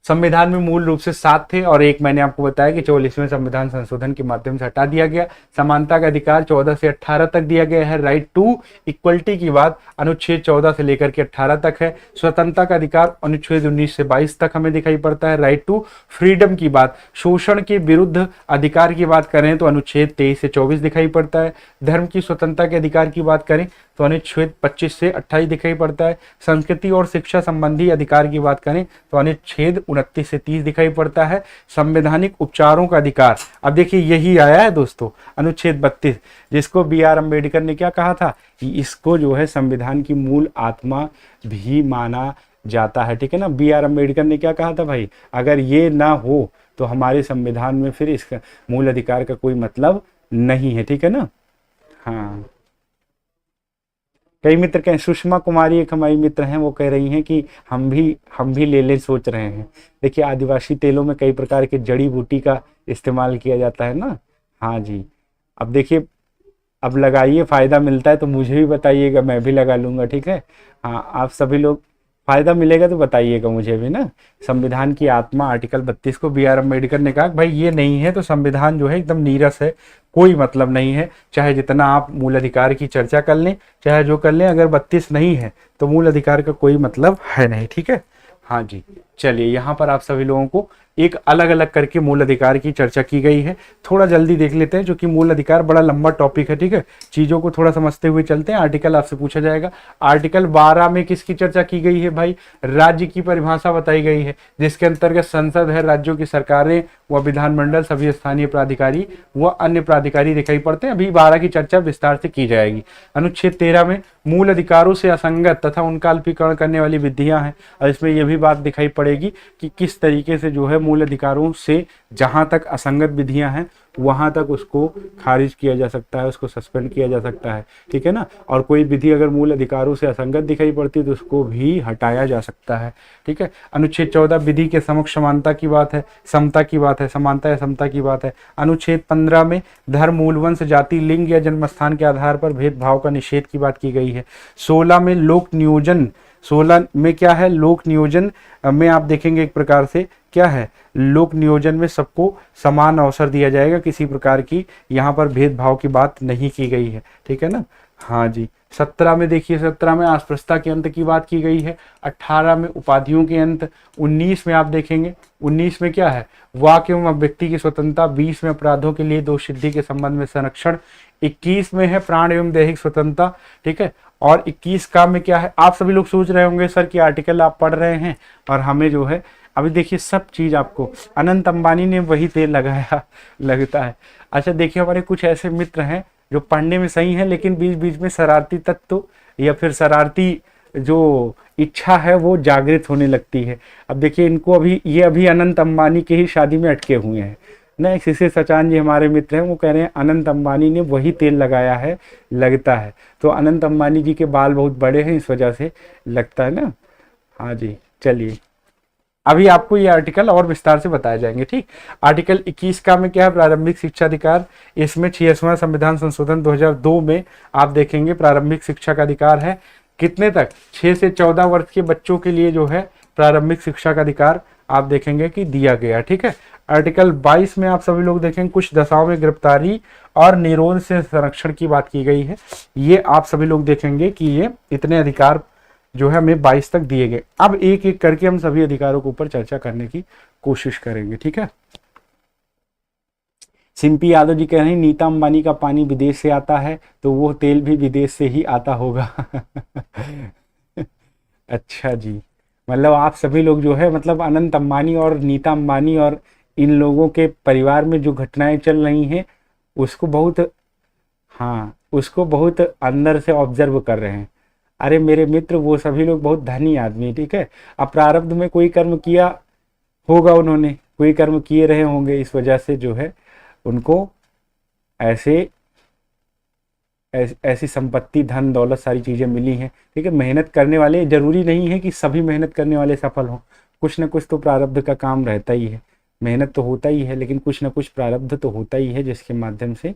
संविधान में मूल रूप से 7 थे और एक मैंने आपको बताया कि 44वें संविधान संशोधन के माध्यम से हटा दिया गया। समानता का अधिकार 14 से 18 तक दिया गया है। राइट टू इक्वलिटी की बात अनुच्छेद 14 से लेकर के 18 तक है। स्वतंत्रता का अधिकार अनुच्छेद 19 से 22 तक हमें दिखाई पड़ता है। राइट टू फ्रीडम की बात, शोषण के विरुद्ध अधिकार की बात करें तो अनुच्छेद 23 से 24 दिखाई पड़ता है। धर्म की स्वतंत्रता के अधिकार की बात करें तो अनुच्छेद 25 से 28 दिखाई पड़ता है। संस्कृति और शिक्षा संबंधी अधिकार की बात करें तो अनुच्छेद 29 से 30 दिखाई पड़ता है। संवैधानिक उपचारों का अधिकार, अब देखिए यही आया है दोस्तों, अनुच्छेद 32, जिसको B.R. अम्बेडकर ने क्या कहा था कि इसको जो है संविधान की मूल आत्मा भी माना जाता है। ठीक है ना। B.R. अम्बेडकर ने क्या कहा था भाई, अगर ये ना हो तो हमारे संविधान में फिर इसका मूल अधिकार का कोई मतलब नहीं है। ठीक है ना। हाँ, कई मित्र कहें, सुषमा कुमारी एक हमारी मित्र हैं, वो कह रही हैं कि हम भी ले सोच रहे हैं। देखिए, आदिवासी तेलों में कई प्रकार के जड़ी बूटी का इस्तेमाल किया जाता है ना। हाँ जी। अब देखिए, अब लगाइए, फायदा मिलता है तो मुझे भी बताइएगा, मैं भी लगा लूंगा। ठीक है। हाँ, आप सभी लोग फायदा मिलेगा तो बताइएगा मुझे भी ना। संविधान की आत्मा आर्टिकल 32 को बी आर अम्बेडकर ने कहा भाई ये नहीं है तो संविधान जो है एकदम नीरस है, कोई मतलब नहीं है, चाहे जितना आप मूल अधिकार की चर्चा कर लें, चाहे जो कर लें, अगर 32 नहीं है तो मूल अधिकार का कोई मतलब है नहीं। ठीक है, हाँ जी। चलिए यहाँ पर आप सभी लोगों को एक अलग अलग करके मूल अधिकार की चर्चा की गई है। थोड़ा जल्दी देख लेते हैं, जो कि मूल अधिकार बड़ा लंबा टॉपिक है। ठीक है, चीजों को थोड़ा समझते हुए चलते हैं। आर्टिकल आपसे पूछा जाएगा। आर्टिकल 12 में किसकी चर्चा की गई है भाई? राज्य की परिभाषा बताई गई है, जिसके अंतर्गत संसद है, राज्यों की सरकारें व विधानमंडल, सभी स्थानीय प्राधिकारी व अन्य प्राधिकारी दिखाई पड़ते हैं। अभी 12 की चर्चा विस्तार से की जाएगी। अनुच्छेद 13 में मूल अधिकारों से असंगत तथा उनका अल्पीकरण करने वाली विधियां हैं, और इसमें यह भी बात दिखाई पड़ेगी कि किस तरीके से जो है मूल अधिकारों से जहां तक असंगत विधियां हैं वहां तक उसको खारिज किया जा सकता है, उसको सस्पेंड किया जा सकता है। ठीक है ना, और कोई विधि अगर मूल अधिकारों से असंगत दिखाई पड़ती है तो उसको भी हटाया जा सकता है। ठीक है, अनुच्छेद 14 विधि के समक्ष समानता की बात है, समता की बात है, समानता या समता की बात है। अनुच्छेद 15 में धर्म, मूल, वंश, जाति, लिंग या जन्मस्थान के आधार पर भेदभाव का निषेध की बात की गई है। 16 में लोक नियोजन, 16 में क्या है? लोक नियोजन में आप देखेंगे एक प्रकार से क्या है, लोक नियोजन में सबको समान अवसर दिया जाएगा, किसी प्रकार की यहाँ पर भेदभाव की बात नहीं की गई है। ठीक है ना, हाँ जी। 17 में देखिए, 17 में अस्पृश्यता के अंत की बात की गई है। 18 में उपाधियों के अंत। 19 में आप देखेंगे, 19 में क्या है? वाक्य एवं अभिव्यक्ति की स्वतंत्रता। 20 में अपराधों के लिए दोष सिद्धि के संबंध में संरक्षण। 21 में है प्राण एवं दैहिक स्वतंत्रता। ठीक है, और 21 का में क्या है? आप सभी लोग सोच रहे होंगे सर कि आर्टिकल आप पढ़ रहे हैं और हमें जो है अभी देखिए सब चीज आपको अनंत अंबानी ने वही तेल लगाया लगता है। अच्छा देखिए, हमारे कुछ ऐसे मित्र हैं जो पढ़ने में सही है लेकिन बीच बीच में शरारती तत्व या फिर शरारती जो इच्छा है वो जागृत होने लगती है। अब देखिए इनको अभी अनंत अंबानी के ही शादी में अटके हुए हैं ना। एक शिशिर सचान जी हमारे मित्र हैं, वो कह रहे हैं अनंत अंबानी ने वही तेल लगाया है लगता है। तो अनंत अंबानी जी के बाल बहुत बड़े हैं इस वजह से लगता है ना। हाँ जी, चलिए अभी आपको ये आर्टिकल और विस्तार से बताए जाएंगे। ठीक, आर्टिकल 21 का में क्या है? प्रारंभिक शिक्षा अधिकार। इसमें 66वां संविधान संशोधन 2002 में आप देखेंगे प्रारंभिक शिक्षा का अधिकार है। कितने तक? 6 से 14 वर्ष के बच्चों के लिए जो है प्रारंभिक शिक्षा का अधिकार आप देखेंगे कि दिया गया। ठीक है, आर्टिकल 22 में आप सभी लोग देखेंगे कुछ दशाओं में गिरफ्तारी और निरोध से संरक्षण की बात की गई है। ये आप सभी लोग देखेंगे कि ये इतने अधिकार जो है हमें 22 तक दिए गए। अब एक एक करके हम सभी अधिकारों के ऊपर चर्चा करने की कोशिश करेंगे। ठीक है, सिंपी यादव जी कह रहे हैं नीता अंबानी का पानी विदेश से आता है तो वो तेल भी विदेश से ही आता होगा। अच्छा जी, मतलब आप सभी लोग जो है मतलब अनंत अंबानी और नीता अंबानी और इन लोगों के परिवार में जो घटनाएं चल रही हैं उसको बहुत, हाँ उसको बहुत अंदर से ऑब्जर्व कर रहे हैं। अरे मेरे मित्र, वो सभी लोग बहुत धनी आदमी, ठीक है। अब प्रारब्ध में कोई कर्म किया होगा, उन्होंने कोई कर्म किए रहे होंगे, इस वजह से जो है उनको ऐसी संपत्ति, धन दौलत, सारी चीज़ें मिली हैं। ठीक है, मेहनत करने वाले, जरूरी नहीं है कि सभी मेहनत करने वाले सफल हों, कुछ ना कुछ तो प्रारब्ध का काम रहता ही है। मेहनत तो होता ही है लेकिन कुछ ना कुछ प्रारब्ध तो होता ही है जिसके माध्यम से,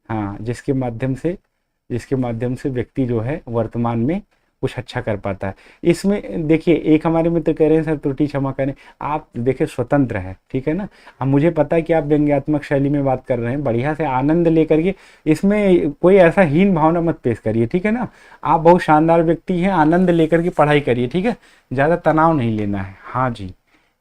हाँ जिसके माध्यम से व्यक्ति जो है वर्तमान में कुछ अच्छा कर पाता है। इसमें देखिए एक हमारे मित्र कह रहे हैं सर त्रुटि क्षमा करें, आप देखिए स्वतंत्र है, ठीक है ना। अब मुझे पता है कि आप व्यंग्यात्मक शैली में बात कर रहे हैं, बढ़िया से आनंद लेकर के, इसमें कोई ऐसा हीन भावना मत पेश करिए, ठीक है ना। आप बहुत शानदार व्यक्ति हैं, आनंद लेकर के पढ़ाई करिए, ठीक है, ज़्यादा तनाव नहीं लेना है। हाँ जी,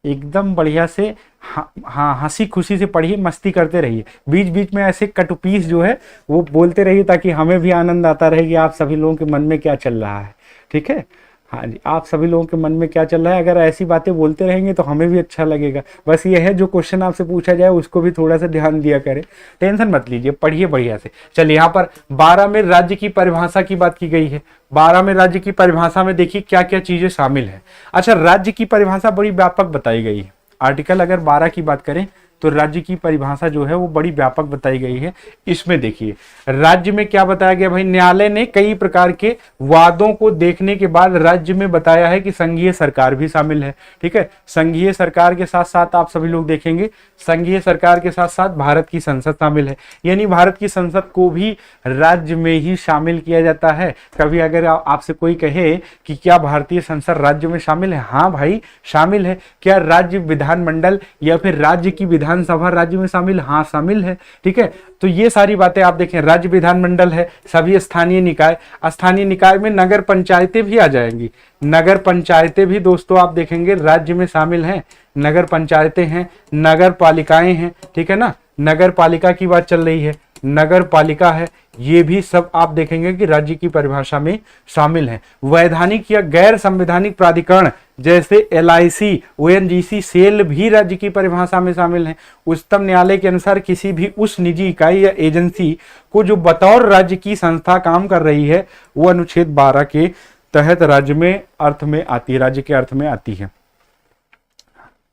एकदम बढ़िया से, हाँ हंसी खुशी से पढ़िए, मस्ती करते रहिए, बीच बीच में ऐसे कटुपीस जो है वो बोलते रहिए ताकि हमें भी आनंद आता रहे कि आप सभी लोगों के मन में क्या चल रहा है। ठीक है, हाँ जी, आप सभी लोगों के मन में क्या चल रहा है, अगर ऐसी बातें बोलते रहेंगे तो हमें भी अच्छा लगेगा। बस ये है, जो क्वेश्चन आपसे पूछा जाए उसको भी थोड़ा सा ध्यान दिया करें, टेंशन मत लीजिए, पढ़िए बढ़िया से। चलिए यहाँ पर 12 में राज्य की परिभाषा की बात की गई है। 12 में राज्य की परिभाषा में देखिए क्या क्या चीजें शामिल है। अच्छा, राज्य की परिभाषा बड़ी व्यापक बताई गई है। आर्टिकल अगर 12 की बात करें तो राज्य की परिभाषा जो है वो बड़ी व्यापक बताई गई है। इसमें देखिए राज्य में क्या बताया गया भाई, न्यायालय ने कई प्रकार के वादों को देखने के बाद राज्य में बताया है कि संघीय सरकार भी शामिल है। ठीक है, संघीय सरकार के साथ साथ आप सभी लोग देखेंगे संघीय सरकार के साथ साथ भारत की संसद शामिल है, यानी भारत की संसद को भी राज्य में ही शामिल किया जाता है। कभी अगर आपसे कोई कहे कि क्या भारतीय संसद राज्य में शामिल है, हाँ भाई शामिल है। क्या राज्य विधानमंडल या फिर राज्य की विधानसभा राज्य में शामिल, हाँ शामिल है। ठीक है, तो ये सारी बातें आप देखें, राज्य विधानमंडल है, सभी स्थानीय निकाय, स्थानीय निकाय में नगर पंचायतें भी आ जाएंगी। नगर पंचायतें भी दोस्तों आप देखेंगे राज्य में शामिल हैं, नगर पंचायतें हैं, नगर पालिकाएं हैं। ठीक है ना, नगर पालिका की बात चल रही है, नगर पालिका है, ये भी सब आप देखेंगे कि राज्य की परिभाषा में शामिल है। वैधानिक या गैर संवैधानिक प्राधिकरण जैसे LIC, ONGC, सेल भी राज्य की परिभाषा में शामिल है। उच्चतम न्यायालय के अनुसार किसी भी उस निजी इकाई या एजेंसी को जो बतौर राज्य की संस्था काम कर रही है वो अनुच्छेद 12 के तहत राज्य में अर्थ में आती है, राज्य के अर्थ में आती है।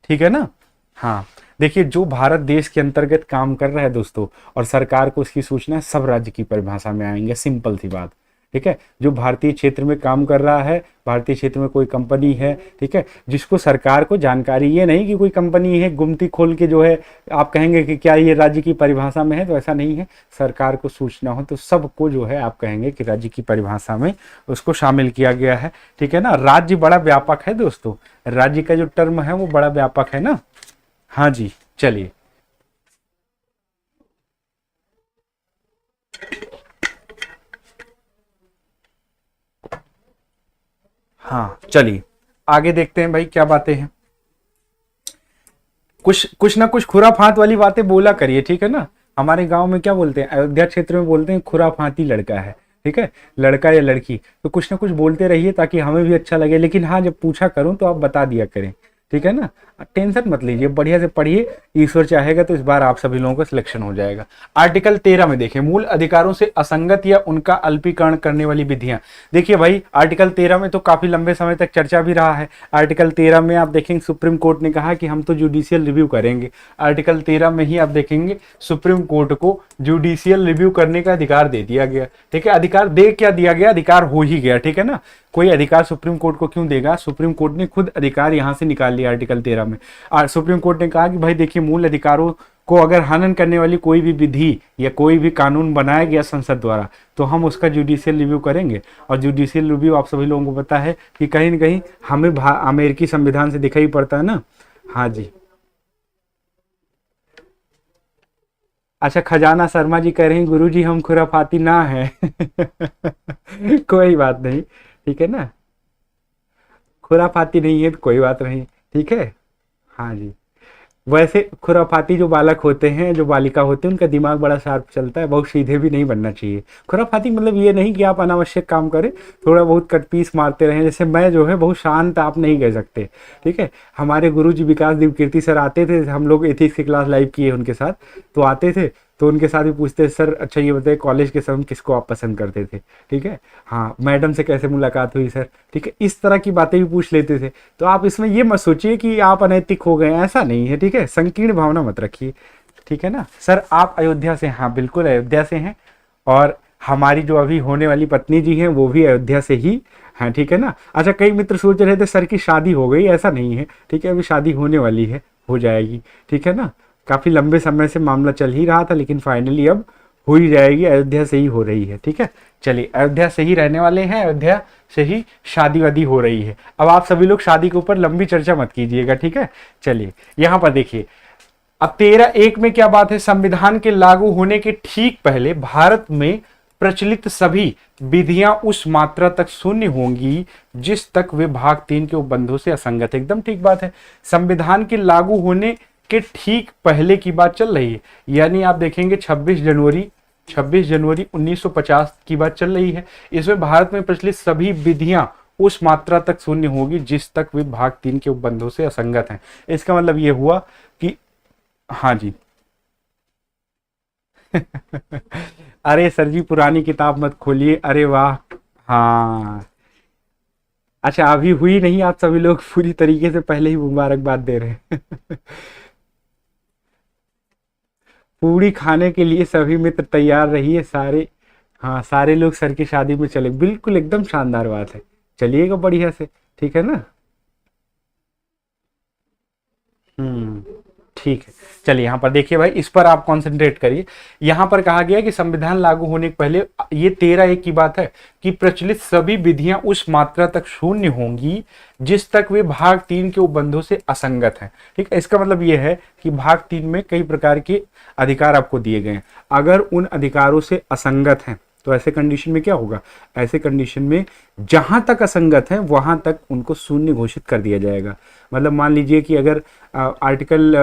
ठीक है ना, हाँ देखिए जो भारत देश के अंतर्गत काम कर रहा है दोस्तों और सरकार को उसकी सूचना सब राज्य की परिभाषा में आएंगे, सिंपल सी बात। ठीक है, जो भारतीय क्षेत्र में काम कर रहा है, भारतीय क्षेत्र में कोई कंपनी है, ठीक है, जिसको सरकार को जानकारी, ये नहीं कि कोई कंपनी है गुमती खोल के जो है आप कहेंगे कि क्या ये राज्य की परिभाषा में है, तो ऐसा नहीं है। सरकार को सूचना हो तो सबको जो है आप कहेंगे कि राज्य की परिभाषा में उसको शामिल किया गया है। ठीक है ना, राज्य बड़ा व्यापक है दोस्तों, राज्य का जो टर्म है वो बड़ा व्यापक है ना। हाँ जी, चलिए हाँ चलिए आगे देखते हैं भाई क्या बातें हैं। कुछ ना कुछ खुराफात वाली बातें बोला करिए, ठीक है ना। हमारे गांव में क्या बोलते हैं, अयोध्या क्षेत्र में बोलते हैं खुराफाती लड़का है, ठीक है, लड़का या लड़की, तो कुछ ना कुछ बोलते रहिए ताकि हमें भी अच्छा लगे। लेकिन हाँ जब पूछा करूं तो आप बता दिया करें, ठीक है ना। टेंशन मत लीजिए, बढ़िया से पढ़िए, ईश्वर चाहेगा तो इस बार आप सभी लोगों का सिलेक्शन हो जाएगा। आर्टिकल 13 में देखें, मूल अधिकारों से असंगत या उनका अल्पीकरण करने वाली विधियां। देखिए भाई आर्टिकल 13 में तो काफी लंबे समय तक चर्चा भी रहा है। आर्टिकल 13 में आप देखेंगे सुप्रीम कोर्ट ने कहा कि हम तो जुडिशियल रिव्यू करेंगे। आर्टिकल 13 में ही आप देखेंगे सुप्रीम कोर्ट को जुडिशियल रिव्यू करने का अधिकार दे दिया गया। ठीक है, अधिकार दे क्या दिया गया, अधिकार हो ही गया। ठीक है ना, कोई अधिकार सुप्रीम कोर्ट को क्यों देगा, सुप्रीम कोर्ट ने खुद अधिकार यहां से निकाल लिया आर्टिकल 13 में। सुप्रीम कोर्ट ने कहा कि भाई देखिए मूल अधिकारों को अगर हनन करने वाली कोई भी विधि या कोई भी कानून बनाया गया संसद द्वारा तो हम उसका जुडिशियल रिव्यू करेंगे। और जुडिशियल रिव्यू आप सभी लोगों को पता है कि कहीं ना कहीं हमें अमेरिकी संविधान से दिखाई पड़ता है ना। हाँ जी, अच्छा खजाना शर्मा जी कह रहे हैं गुरु जी हम खुराफाती ना है कोई बात नहीं, ठीक है ना, खुराफाती नहीं है तो कोई बात नहीं, ठीक है। हाँ जी, वैसे खुराफाती जो बालक होते हैं, जो बालिका होते हैं, उनका दिमाग बड़ा शार्प चलता है, बहुत सीधे भी नहीं बनना चाहिए। खुराफाती मतलब ये नहीं कि आप अनावश्यक काम करें, थोड़ा बहुत कटपीस मारते रहें। जैसे मैं जो है बहुत शांत आप नहीं कह सकते, ठीक है। हमारे गुरुजी विकास दीप कीर्ति सर आते थे, हम लोग एथिक्स की क्लास लाइव किए उनके साथ, तो आते थे तो उनके साथ भी पूछते सर अच्छा ये बताइए कॉलेज के समय किसको आप पसंद करते थे, ठीक है, हाँ मैडम से कैसे मुलाकात हुई सर, ठीक है, इस तरह की बातें भी पूछ लेते थे। तो आप इसमें ये मत सोचिए कि आप अनैतिक हो गए, ऐसा नहीं है, ठीक है, संकीर्ण भावना मत रखिए, ठीक है ना। सर आप अयोध्या से, हाँ बिल्कुल अयोध्या से हैं, और हमारी जो अभी होने वाली पत्नी जी हैं वो भी अयोध्या से ही हैं, ठीक है ना। अच्छा कई मित्र सोच रहे थे सर की शादी हो गई, ऐसा नहीं है, ठीक है, अभी शादी होने वाली है, हो जाएगी, ठीक है ना। काफी लंबे समय से मामला चल ही रहा था लेकिन फाइनली अब हो ही जाएगी, अयोध्या से ही हो रही है, ठीक है। चलिए अयोध्या से ही रहने वाले हैं, अयोध्या से ही शादी वादी हो रही है। अब आप सभी लोग शादी के ऊपर लंबी चर्चा मत कीजिएगा, ठीक है। चलिए यहाँ पर देखिए, अब 13(1) में क्या बात है, संविधान के लागू होने के ठीक पहले भारत में प्रचलित सभी विधियां उस मात्रा तक शून्य होंगी जिस तक वे भाग 3 के उपबंधों से असंगत है। एकदम ठीक बात है, संविधान के लागू होने के ठीक पहले की बात चल रही है, यानी आप देखेंगे 26 जनवरी 1950 की बात चल रही है। इसमें भारत में प्रचलित सभी विधियां उस मात्रा तक शून्य होगी जिस तक वे भाग 3 के उपबंधों से असंगत हैं। इसका मतलब ये हुआ कि हाँ जी अरे सर जी पुरानी किताब मत खोलिए, अरे वाह, हाँ अच्छा अभी हुई नहीं, आप सभी लोग पूरी तरीके से पहले ही मुबारकबाद दे रहे हैं पूड़ी खाने के लिए सभी मित्र तैयार रहिए सारे। हाँ, सारे लोग सर की शादी में चले, बिल्कुल एकदम शानदार बात है। चलिएगा बढ़िया से, ठीक है ना। हम्म, ठीक है। चलिए यहाँ पर देखिए भाई, इस पर आप कंसंट्रेट करिए। यहाँ पर कहा गया कि संविधान लागू होने के पहले, ये 13(1) की बात है, कि प्रचलित सभी विधियां उस मात्रा तक शून्य होंगी जिस तक वे भाग 3 के उपबंधों से असंगत हैं। ठीक है, इसका मतलब ये है कि भाग 3 में कई प्रकार के अधिकार आपको दिए गए हैं, अगर उन अधिकारों से असंगत हैं तो ऐसे कंडीशन में क्या होगा, ऐसे कंडीशन में जहां तक असंगत है वहां तक उनको शून्य घोषित कर दिया जाएगा। मतलब मान लीजिए कि अगर आर्टिकल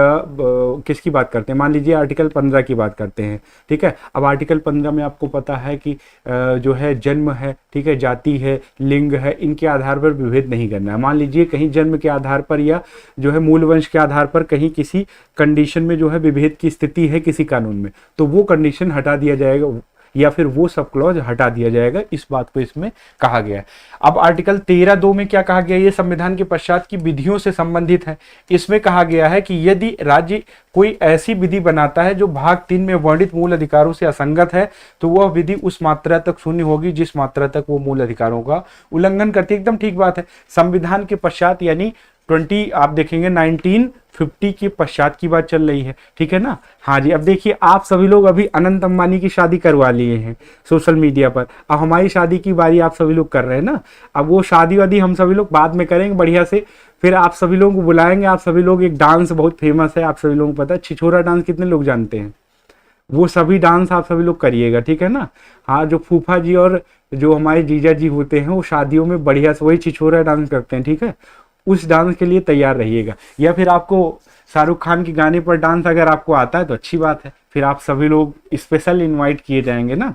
किसकी बात करते हैं, मान लीजिए आर्टिकल 15 की बात करते हैं। ठीक है, अब आर्टिकल 15 में आपको पता है कि जो है जन्म है, ठीक है, जाति है, लिंग है, इनके आधार पर विभेद नहीं करना है। मान लीजिए कहीं जन्म के आधार पर या जो है मूल वंश के आधार पर कहीं किसी कंडीशन में जो है विभेद की स्थिति है किसी कानून में, तो वो कंडीशन हटा दिया जाएगा या फिर वो सब क्लॉज हटा दिया जाएगा। इस बात को इसमें कहा गया है। अब आर्टिकल 13(2) में क्या कहा गया, ये संविधान के पश्चात की विधियों से संबंधित है। इसमें कहा गया है कि यदि राज्य कोई ऐसी विधि बनाता है जो भाग 3 में वर्णित मूल अधिकारों से असंगत है, तो वह विधि उस मात्रा तक शून्य होगी जिस मात्रा तक वो मूल अधिकारों का उल्लंघन करती है। एकदम ठीक बात है। संविधान के पश्चात यानी 20 आप देखेंगे 1950 के पश्चात की बात चल रही है, ठीक है ना। हाँ जी, अब देखिए आप सभी लोग अभी अनंत अंबानी की शादी करवा लिए हैं सोशल मीडिया पर, अब हमारी शादी की बारी आप सभी लोग कर रहे हैं ना। अब वो शादी वादी हम सभी लोग बाद में करेंगे बढ़िया से, फिर आप सभी लोगों को बुलाएंगे। आप सभी लोग, एक डांस बहुत फेमस है, आप सभी लोगों को पता है, छिछोरा डांस कितने लोग जानते हैं, वो सभी डांस आप सभी लोग करिएगा, ठीक है ना। हाँ, जो फूफा जी और जो हमारे जीजा जी होते हैं वो शादियों में बढ़िया से वही छिछोरा डांस करते हैं, ठीक है, उस डांस के लिए तैयार रहिएगा। या फिर आपको शाहरुख खान के गाने पर डांस अगर आपको आता है तो अच्छी बात है, फिर आप सभी लोग स्पेशल इनवाइट किए जाएंगे ना।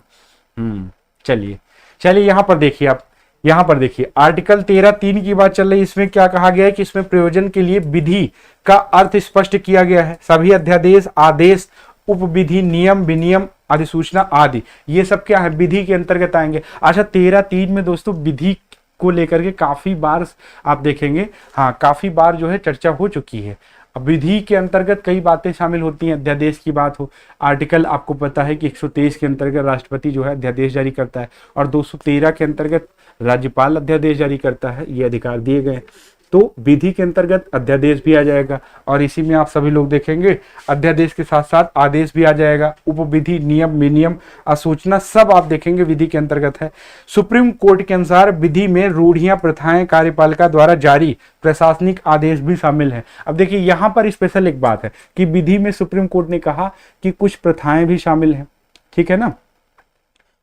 चलिए चलिए, यहाँ पर देखिए आप, यहाँ पर देखिए आर्टिकल 13(3) की बात चल रही है। इसमें क्या कहा गया है कि इसमें प्रयोजन के लिए विधि का अर्थ स्पष्ट किया गया है। सभी अध्यादेश, आदेश, उपविधि, नियम, विनियम, अधिसूचना आदि, ये सब क्या है, विधि के अंतर्गत आएंगे। अच्छा, 13(3) में दोस्तों विधि को लेकर के काफी बार आप देखेंगे, हाँ काफी बार जो है चर्चा हो चुकी है। अब विधि के अंतर्गत कई बातें शामिल होती हैं, अध्यादेश की बात हो, आर्टिकल आपको पता है कि 123 के अंतर्गत राष्ट्रपति जो है अध्यादेश जारी करता है, और 213 के अंतर्गत राज्यपाल अध्यादेश जारी करता है, ये अधिकार दिए गए। तो विधि के अंतर्गत अध्यादेश भी आ जाएगा, और इसी में आप सभी लोग देखेंगे अध्यादेश के साथ साथ आदेश भी आ जाएगा, उपविधि, नियम, विनियम, अधिसूचना, सब आप देखेंगे विधि के अंतर्गत है। सुप्रीम कोर्ट के अनुसार विधि में रूढ़ियां, प्रथाएं, कार्यपालिका द्वारा जारी प्रशासनिक आदेश भी शामिल है। अब देखिए यहाँ पर स्पेशल एक बात है कि विधि में सुप्रीम कोर्ट ने कहा कि कुछ प्रथाएं भी शामिल हैं, ठीक है ना,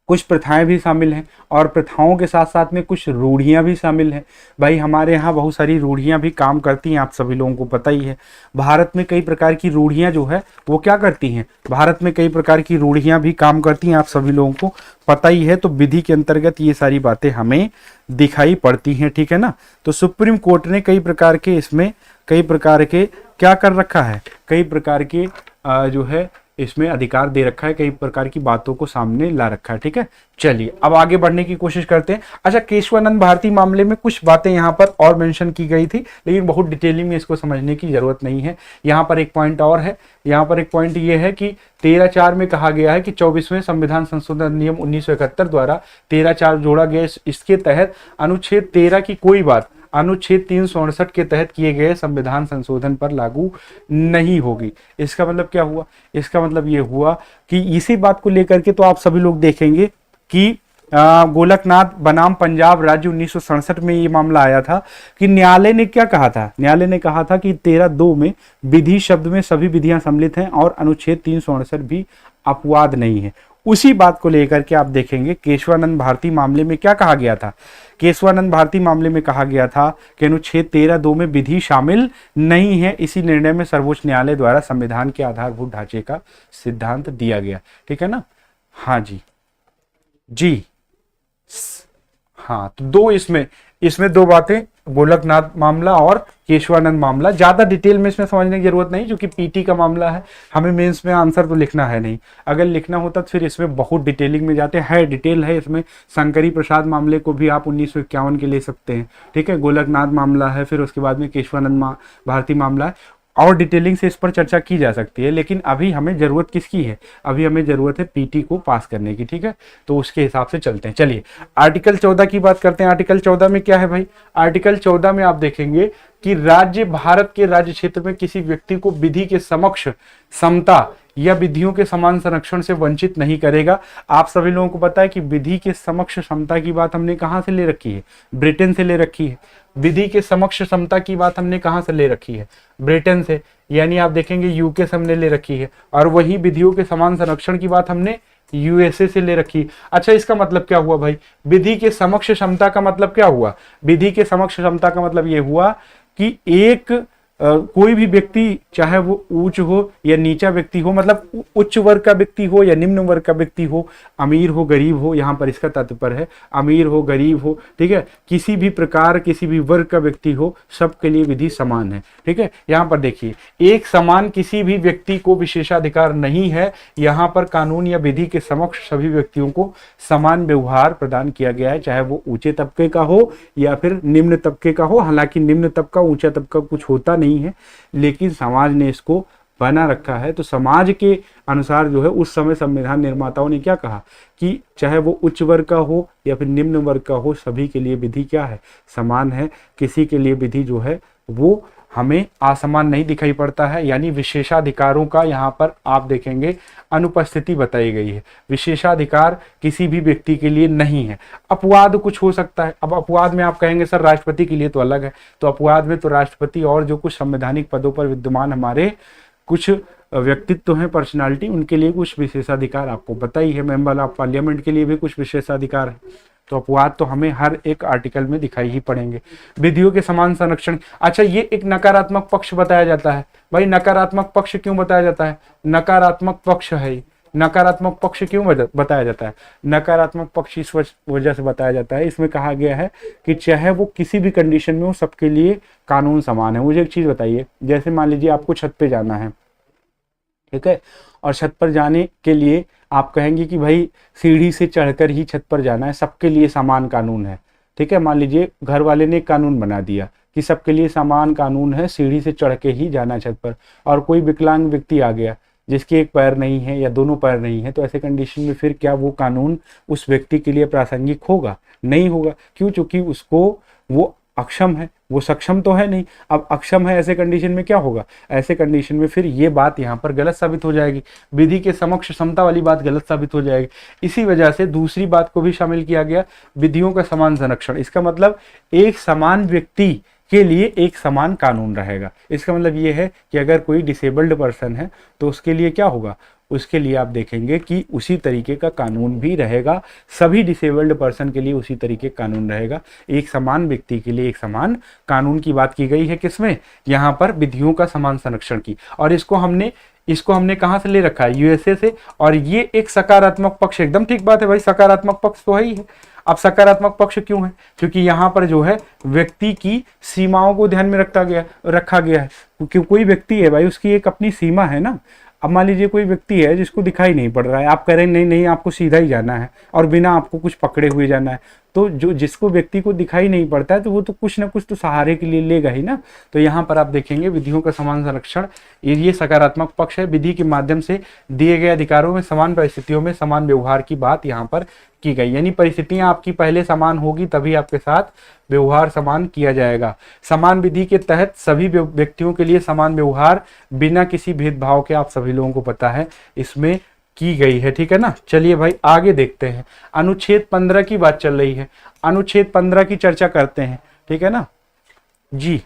कुछ प्रथाएं भी शामिल हैं, और प्रथाओं के साथ साथ में कुछ रूढ़ियां भी शामिल हैं। भाई हमारे यहाँ बहुत सारी रूढ़ियां भी काम करती हैं, आप सभी लोगों को पता ही है। भारत में कई प्रकार की रूढ़ियां जो है वो क्या करती हैं, भारत में कई प्रकार की रूढ़ियां भी काम करती हैं, आप सभी लोगों को पता ही है। तो विधि के अंतर्गत ये सारी बातें हमें दिखाई पड़ती हैं, ठीक है ना। तो सुप्रीम कोर्ट ने कई प्रकार के, इसमें कई प्रकार के क्या कर रखा है, कई प्रकार के जो है इसमें अधिकार दे रखा है, कई प्रकार की बातों को सामने ला रखा है, ठीक है। चलिए अब आगे बढ़ने की कोशिश करते हैं। अच्छा, केशवानंद भारती मामले में कुछ बातें यहाँ पर और मेंशन की गई थी, लेकिन बहुत डिटेलिंग में इसको समझने की जरूरत नहीं है। यहाँ पर एक पॉइंट और है, यहाँ पर एक पॉइंट ये है कि 13(4) में कहा गया है कि 24वें संविधान संशोधन अधिनियम 1971 द्वारा 13(4) जोड़ा गया। इसके तहत अनुच्छेद 13 की कोई बात अनुच्छेद 368 के तहत किए गए संविधान संशोधन पर लागू नहीं होगी। इसका मतलब क्या हुआ, इसका मतलब ये हुआ कि इसी बात को लेकर के तो आप सभी लोग देखेंगे कि गोलकनाथ बनाम पंजाब राज्य 1967 में ये मामला आया था कि न्यायालय ने क्या कहा था, न्यायालय ने कहा था कि 13(2) में विधि शब्द में सभी विधियां सम्मिलित हैं और अनुच्छेद 368 भी अपवाद नहीं है। उसी बात को लेकर के आप देखेंगे केशवानंद भारती मामले में क्या कहा गया था, केशवानंद भारती मामले में कहा गया था कि अनुच्छेद 13(2) में विधि शामिल नहीं है। इसी निर्णय में सर्वोच्च न्यायालय द्वारा संविधान के आधारभूत ढांचे का सिद्धांत दिया गया, ठीक है ना। हाँ जी जी, हाँ, तो दो इसमें दो बातें, गोलकनाथ मामला और केशवानंद मामला। ज्यादा डिटेल में इसमें समझने की जरूरत नहीं, क्योंकि पीटी का मामला है, हमें मेंस में आंसर तो लिखना है नहीं। अगर लिखना होता तो फिर इसमें बहुत डिटेलिंग में जाते हैं, डिटेल है इसमें। शंकरी प्रसाद मामले को भी आप 1951 के ले सकते हैं, ठीक है, गोलकनाथ मामला है, फिर उसके बाद में केशवानंद भारती मामला है। और डिटेलिंग से इस पर चर्चा की जा सकती है, लेकिन अभी हमें ज़रूरत किसकी है, अभी हमें ज़रूरत है पीटी को पास करने की, ठीक है। तो उसके हिसाब से चलते हैं। चलिए आर्टिकल 14 की बात करते हैं। आर्टिकल 14 में क्या है भाई, आर्टिकल 14 में आप देखेंगे कि राज्य भारत के राज्य क्षेत्र में किसी व्यक्ति को विधि के समक्ष समता या विधियों के समान संरक्षण से वंचित नहीं करेगा। आप सभी लोगों को पता है कि विधि के समक्ष समता की बात हमने कहां से ले रखी है, ब्रिटेन से ले रखी है। विधि के समक्ष समता की बात हमने कहां से ले रखी है, ब्रिटेन से, यानी आप देखेंगे यूके से हमने ले रखी है। और वही विधियों के समान संरक्षण की बात हमने यूएसए से ले रखी। अच्छा, इसका मतलब क्या हुआ भाई, विधि के समक्ष क्षमता का मतलब क्या हुआ, विधि के समक्ष क्षमता का मतलब ये हुआ कि एक कोई भी व्यक्ति, चाहे वो ऊंच हो या नीचा व्यक्ति हो, मतलब उच्च वर्ग का व्यक्ति हो या निम्न वर्ग का व्यक्ति हो, अमीर हो गरीब हो, यहाँ पर इसका तात्पर्य है अमीर हो गरीब हो, ठीक है, किसी भी प्रकार किसी भी वर्ग का व्यक्ति हो, सबके लिए विधि समान है, ठीक है। यहाँ पर देखिए, एक समान किसी भी व्यक्ति को विशेषाधिकार नहीं है। यहाँ पर कानून या विधि के समक्ष सभी व्यक्तियों को समान व्यवहार प्रदान किया गया है, चाहे वो ऊंचे तबके का हो या फिर निम्न तबके का हो। हालांकि निम्न तबका ऊंचा तबका कुछ होता नहीं है, लेकिन समाज ने इसको बना रखा है। तो समाज के अनुसार जो है उस समय संविधान निर्माताओं ने क्या कहा कि चाहे वो उच्च वर्ग का हो या फिर निम्न वर्ग का हो, सभी के लिए विधि क्या है, समान है। किसी के लिए विधि जो है वो हमें असमान नहीं दिखाई पड़ता है। यानी विशेषाधिकारों का यहाँ पर आप देखेंगे अनुपस्थिति बताई गई है। विशेषाधिकार किसी भी व्यक्ति के लिए नहीं है। अपवाद कुछ हो सकता है। अब अपवाद में आप कहेंगे सर राष्ट्रपति के लिए तो अलग है, तो अपवाद में तो राष्ट्रपति और जो कुछ संवैधानिक पदों पर विद्यमान हमारे कुछ व्यक्तित्व हैं, पर्सनालिटी, उनके लिए कुछ विशेषाधिकार आपको पता ही है। मेंबर ऑफ पार्लियामेंट के लिए भी कुछ विशेषाधिकार है। तो अपवाद तो हमें हर एक आर्टिकल में दिखाई ही पड़ेंगे। विधियों के समान संरक्षण, अच्छा ये एक नकारात्मक पक्ष बताया जाता है। भाई नकारात्मक पक्ष क्यों बताया जाता है, नकारात्मक पक्ष है। नकारात्मक पक्ष क्यों बताया जाता है, नकारात्मक पक्ष इस वजह से बताया जाता है, इसमें कहा गया है कि चाहे वो किसी भी कंडीशन में हो, सबके लिए कानून समान है। मुझे एक चीज बताइए, जैसे मान लीजिए आपको छत पे जाना है, ठीक है, और छत पर जाने के लिए आप कहेंगे कि भाई सीढ़ी से चढ़कर ही छत पर जाना है, सबके लिए समान कानून है, ठीक है। मान लीजिए घर वाले ने कानून बना दिया कि सबके लिए समान कानून है, सीढ़ी से चढ़ के ही जाना छत पर, और कोई विकलांग व्यक्ति आ गया जिसके एक पैर नहीं है या दोनों पैर नहीं है, तो ऐसे कंडीशन में फिर क्या वो कानून उस व्यक्ति के लिए प्रासंगिक होगा, नहीं होगा। क्यों, चूंकि उसको वो अक्षम है, वो सक्षम तो है नहीं। अब अक्षम है, ऐसे कंडीशन में क्या होगा, ऐसे कंडीशन में फिर ये बात यहाँ पर गलत साबित हो जाएगी, विधि के समक्ष समता वाली बात गलत साबित हो जाएगी। इसी वजह से दूसरी बात को भी शामिल किया गया, विधियों का समान संरक्षण। इसका मतलब एक समान व्यक्ति के लिए एक समान कानून रहेगा। इसका मतलब ये है कि अगर कोई डिसेबल्ड पर्सन है तो उसके लिए क्या होगा, उसके लिए आप देखेंगे कि उसी तरीके का कानून भी रहेगा। सभी डिसेबल्ड पर्सन के लिए उसी तरीके का कानून रहेगा। एक समान व्यक्ति के लिए एक समान कानून की बात की गई है किसमें, यहाँ पर विधियों का समान संरक्षण की। और इसको हमने कहाँ से ले रखा है, यूएसए से। और ये एक सकारात्मक पक्ष, एकदम ठीक बात है भाई, सकारात्मक पक्ष तो है ही है। अब सकारात्मक पक्ष क्यों है, क्योंकि यहाँ पर जो है व्यक्ति की सीमाओं को ध्यान में रखा गया है। क्योंकि कोई व्यक्ति है भाई, उसकी एक अपनी सीमा है ना। अब मान लीजिए कोई व्यक्ति है जिसको दिखाई नहीं पड़ रहा है, आप कह रहे हैं नहीं नहीं आपको सीधा ही जाना है और बिना आपको कुछ पकड़े हुए जाना है, तो जो जिसको व्यक्ति को दिखाई नहीं पड़ता है तो वो तो कुछ ना कुछ तो सहारे के लिए लेगा ही ना। तो यहाँ पर आप देखेंगे विधियों का समान संरक्षण, ये सकारात्मक पक्ष है। विधि के माध्यम से दिए गए अधिकारों में समान परिस्थितियों में समान व्यवहार की बात यहाँ पर की गई। यानी परिस्थितियां आपकी पहले समान होगी तभी आपके साथ व्यवहार समान किया जाएगा। समान विधि के तहत सभी व्यक्तियों के लिए समान व्यवहार बिना किसी भेदभाव के, आप सभी लोगों को पता है, इसमें की गई है, ठीक है ना। चलिए भाई आगे देखते हैं, अनुच्छेद 15 की बात चल रही है, अनुच्छेद 15 की चर्चा करते हैं, ठीक है ना जी।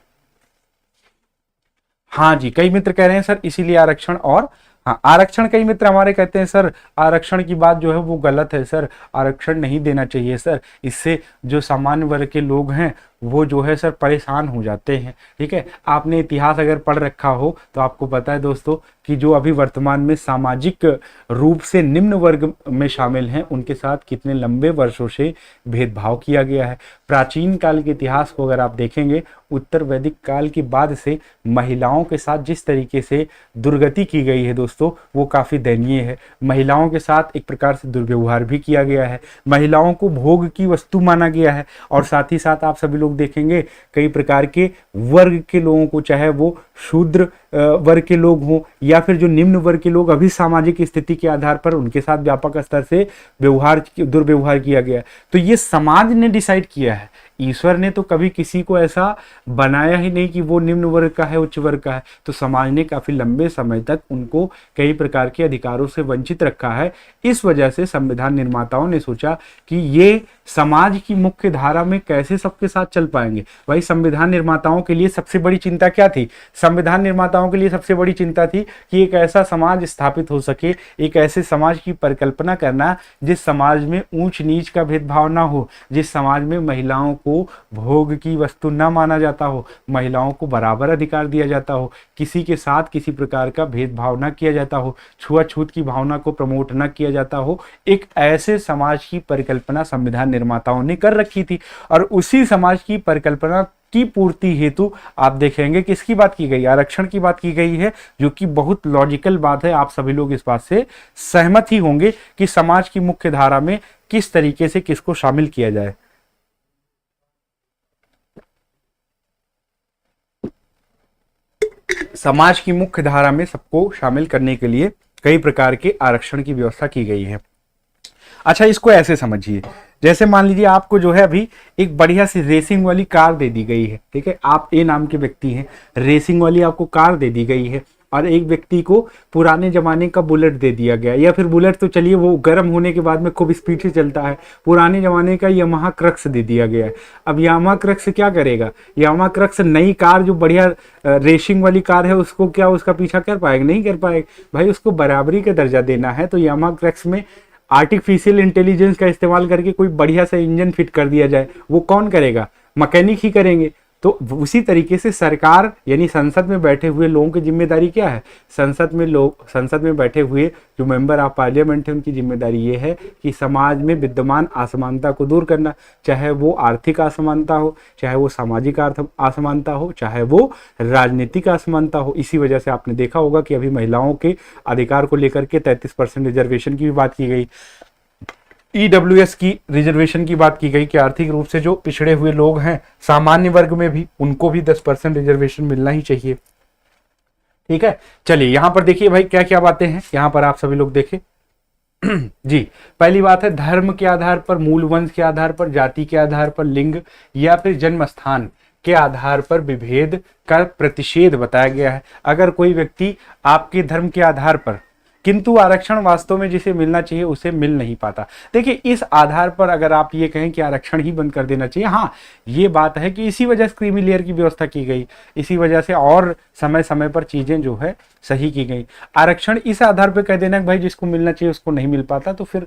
हाँ जी, कई मित्र कह रहे हैं सर इसीलिए आरक्षण, और हाँ आरक्षण, कई मित्र हमारे कहते हैं सर आरक्षण की बात जो है वो गलत है सर, आरक्षण नहीं देना चाहिए सर, इससे जो सामान्य वर्ग के लोग हैं वो जो है सर परेशान हो जाते हैं, ठीक है। आपने इतिहास अगर पढ़ रखा हो तो आपको पता है दोस्तों कि जो अभी वर्तमान में सामाजिक रूप से निम्न वर्ग में शामिल हैं उनके साथ कितने लंबे वर्षों से भेदभाव किया गया है। प्राचीन काल के इतिहास को अगर आप देखेंगे, उत्तर वैदिक काल के बाद से महिलाओं के साथ जिस तरीके से दुर्गति की गई है दोस्तों, वो काफ़ी दयनीय है। महिलाओं के साथ एक प्रकार से दुर्व्यवहार भी किया गया है, महिलाओं को भोग की वस्तु माना गया है, और साथ ही साथ आप सभी लोग लोग देखेंगे कई प्रकार के वर्ग के लोगों को, चाहे वो शूद्र वर्ग के लोग हों या फिर जो निम्न वर्ग के लोग, अभी सामाजिक स्थिति के आधार पर उनके साथ व्यापक स्तर से दुर्व्यवहार किया गया। तो ये समाज ने डिसाइड किया है, ईश्वर ने तो कभी किसी को ऐसा बनाया ही नहीं कि वो निम्न वर्ग का है उच्च वर्ग का है। तो समाज ने काफी लंबे समय तक उनको कई प्रकार के अधिकारों से वंचित रखा है। इस वजह से संविधान निर्माताओं ने सोचा कि ये समाज की मुख्य धारा में कैसे सबके साथ चल पाएंगे। भाई संविधान निर्माताओं के लिए सबसे बड़ी चिंता क्या थी? संविधान निर्माताओं के लिए सबसे बड़ी चिंता थी कि एक ऐसा समाज स्थापित हो सके, एक ऐसे समाज की परिकल्पना करना जिस समाज में ऊंच नीच का भेदभाव ना हो, जिस समाज में महिलाओं को भोग की वस्तु न माना जाता हो, महिलाओं को बराबर अधिकार दिया जाता हो, किसी के साथ किसी प्रकार का भेदभाव न किया जाता हो, छुआछूत की भावना को प्रमोट न किया जाता हो। एक ऐसे समाज की परिकल्पना संविधान निर्माताओं ने कर रखी थी। और उसी समाज की परिकल्पना की पूर्ति हेतु आप देखेंगे किसकी बात की गई? आरक्षण की बात की गई है, जो कि बहुत लॉजिकल बात है। आप सभी लोग इस बात से सहमत ही होंगे कि समाज की मुख्य धारा में किस तरीके से किसको शामिल किया जाए। समाज की मुख्य धारा में सबको शामिल करने के लिए कई प्रकार के आरक्षण की व्यवस्था की गई है। अच्छा, इसको ऐसे समझिए, जैसे मान लीजिए आपको जो है अभी एक बढ़िया सी रेसिंग वाली कार दे दी गई है, ठीक है, आप ए नाम के व्यक्ति हैं, रेसिंग वाली आपको कार दे दी गई है, और एक व्यक्ति को पुराने जमाने का बुलेट दे दिया गया, या फिर बुलेट तो चलिए वो गर्म होने के बाद में खूब स्पीड से चलता है, पुराने जमाने का यामाहा क्रक्स दे दिया गया है। अब यामाहा क्रक्स क्या करेगा? यामाहा क्रक्स नई कार जो बढ़िया रेसिंग वाली कार है उसको क्या उसका पीछा कर पाएगा? नहीं कर पाएगा। भाई उसको बराबरी का दर्जा देना है, तो यामाहा क्रक्स में आर्टिफिशियल इंटेलिजेंस का इस्तेमाल करके कोई बढ़िया सा इंजन फिट कर दिया जाए, वो कौन करेगा? मैकेनिक ही करेंगे। तो उसी तरीके से सरकार यानी संसद में बैठे हुए लोगों की जिम्मेदारी क्या है? संसद में बैठे हुए जो मेंबर ऑफ पार्लियामेंट है उनकी जिम्मेदारी ये है कि समाज में विद्यमान असमानता को दूर करना, चाहे वो आर्थिक असमानता हो, चाहे वो सामाजिक असमानता हो, चाहे वो राजनीतिक असमानता हो। इसी वजह से आपने देखा होगा कि अभी महिलाओं के अधिकार को लेकर के 33% रिजर्वेशन की भी बात की गई, ईडब्ल्यूएस की रिजर्वेशन की बात की गई कि आर्थिक रूप से जो पिछड़े हुए लोग हैं सामान्य वर्ग में भी उनको भी 10% रिजर्वेशन मिलना ही चाहिए। ठीक है, चलिए यहां पर देखिए भाई क्या क्या बातें हैं, यहां पर आप सभी लोग देखें। जी, पहली बात है धर्म के आधार पर, मूल वंश के आधार पर, जाति के आधार पर, लिंग या फिर जन्म स्थान के आधार पर विभेद का प्रतिषेध बताया गया है। अगर कोई व्यक्ति आपके धर्म के आधार पर, किंतु आरक्षण वास्तव में जिसे मिलना चाहिए उसे मिल नहीं पाता, देखिए इस आधार पर अगर आप ये कहें कि आरक्षण ही बंद कर देना चाहिए, हाँ ये बात है कि इसी वजह से क्रीमी लेयर की व्यवस्था की गई, इसी वजह से और समय समय पर चीजें जो है सही की गई। आरक्षण इस आधार पर कह देना कि भाई जिसको मिलना चाहिए उसको नहीं मिल पाता तो फिर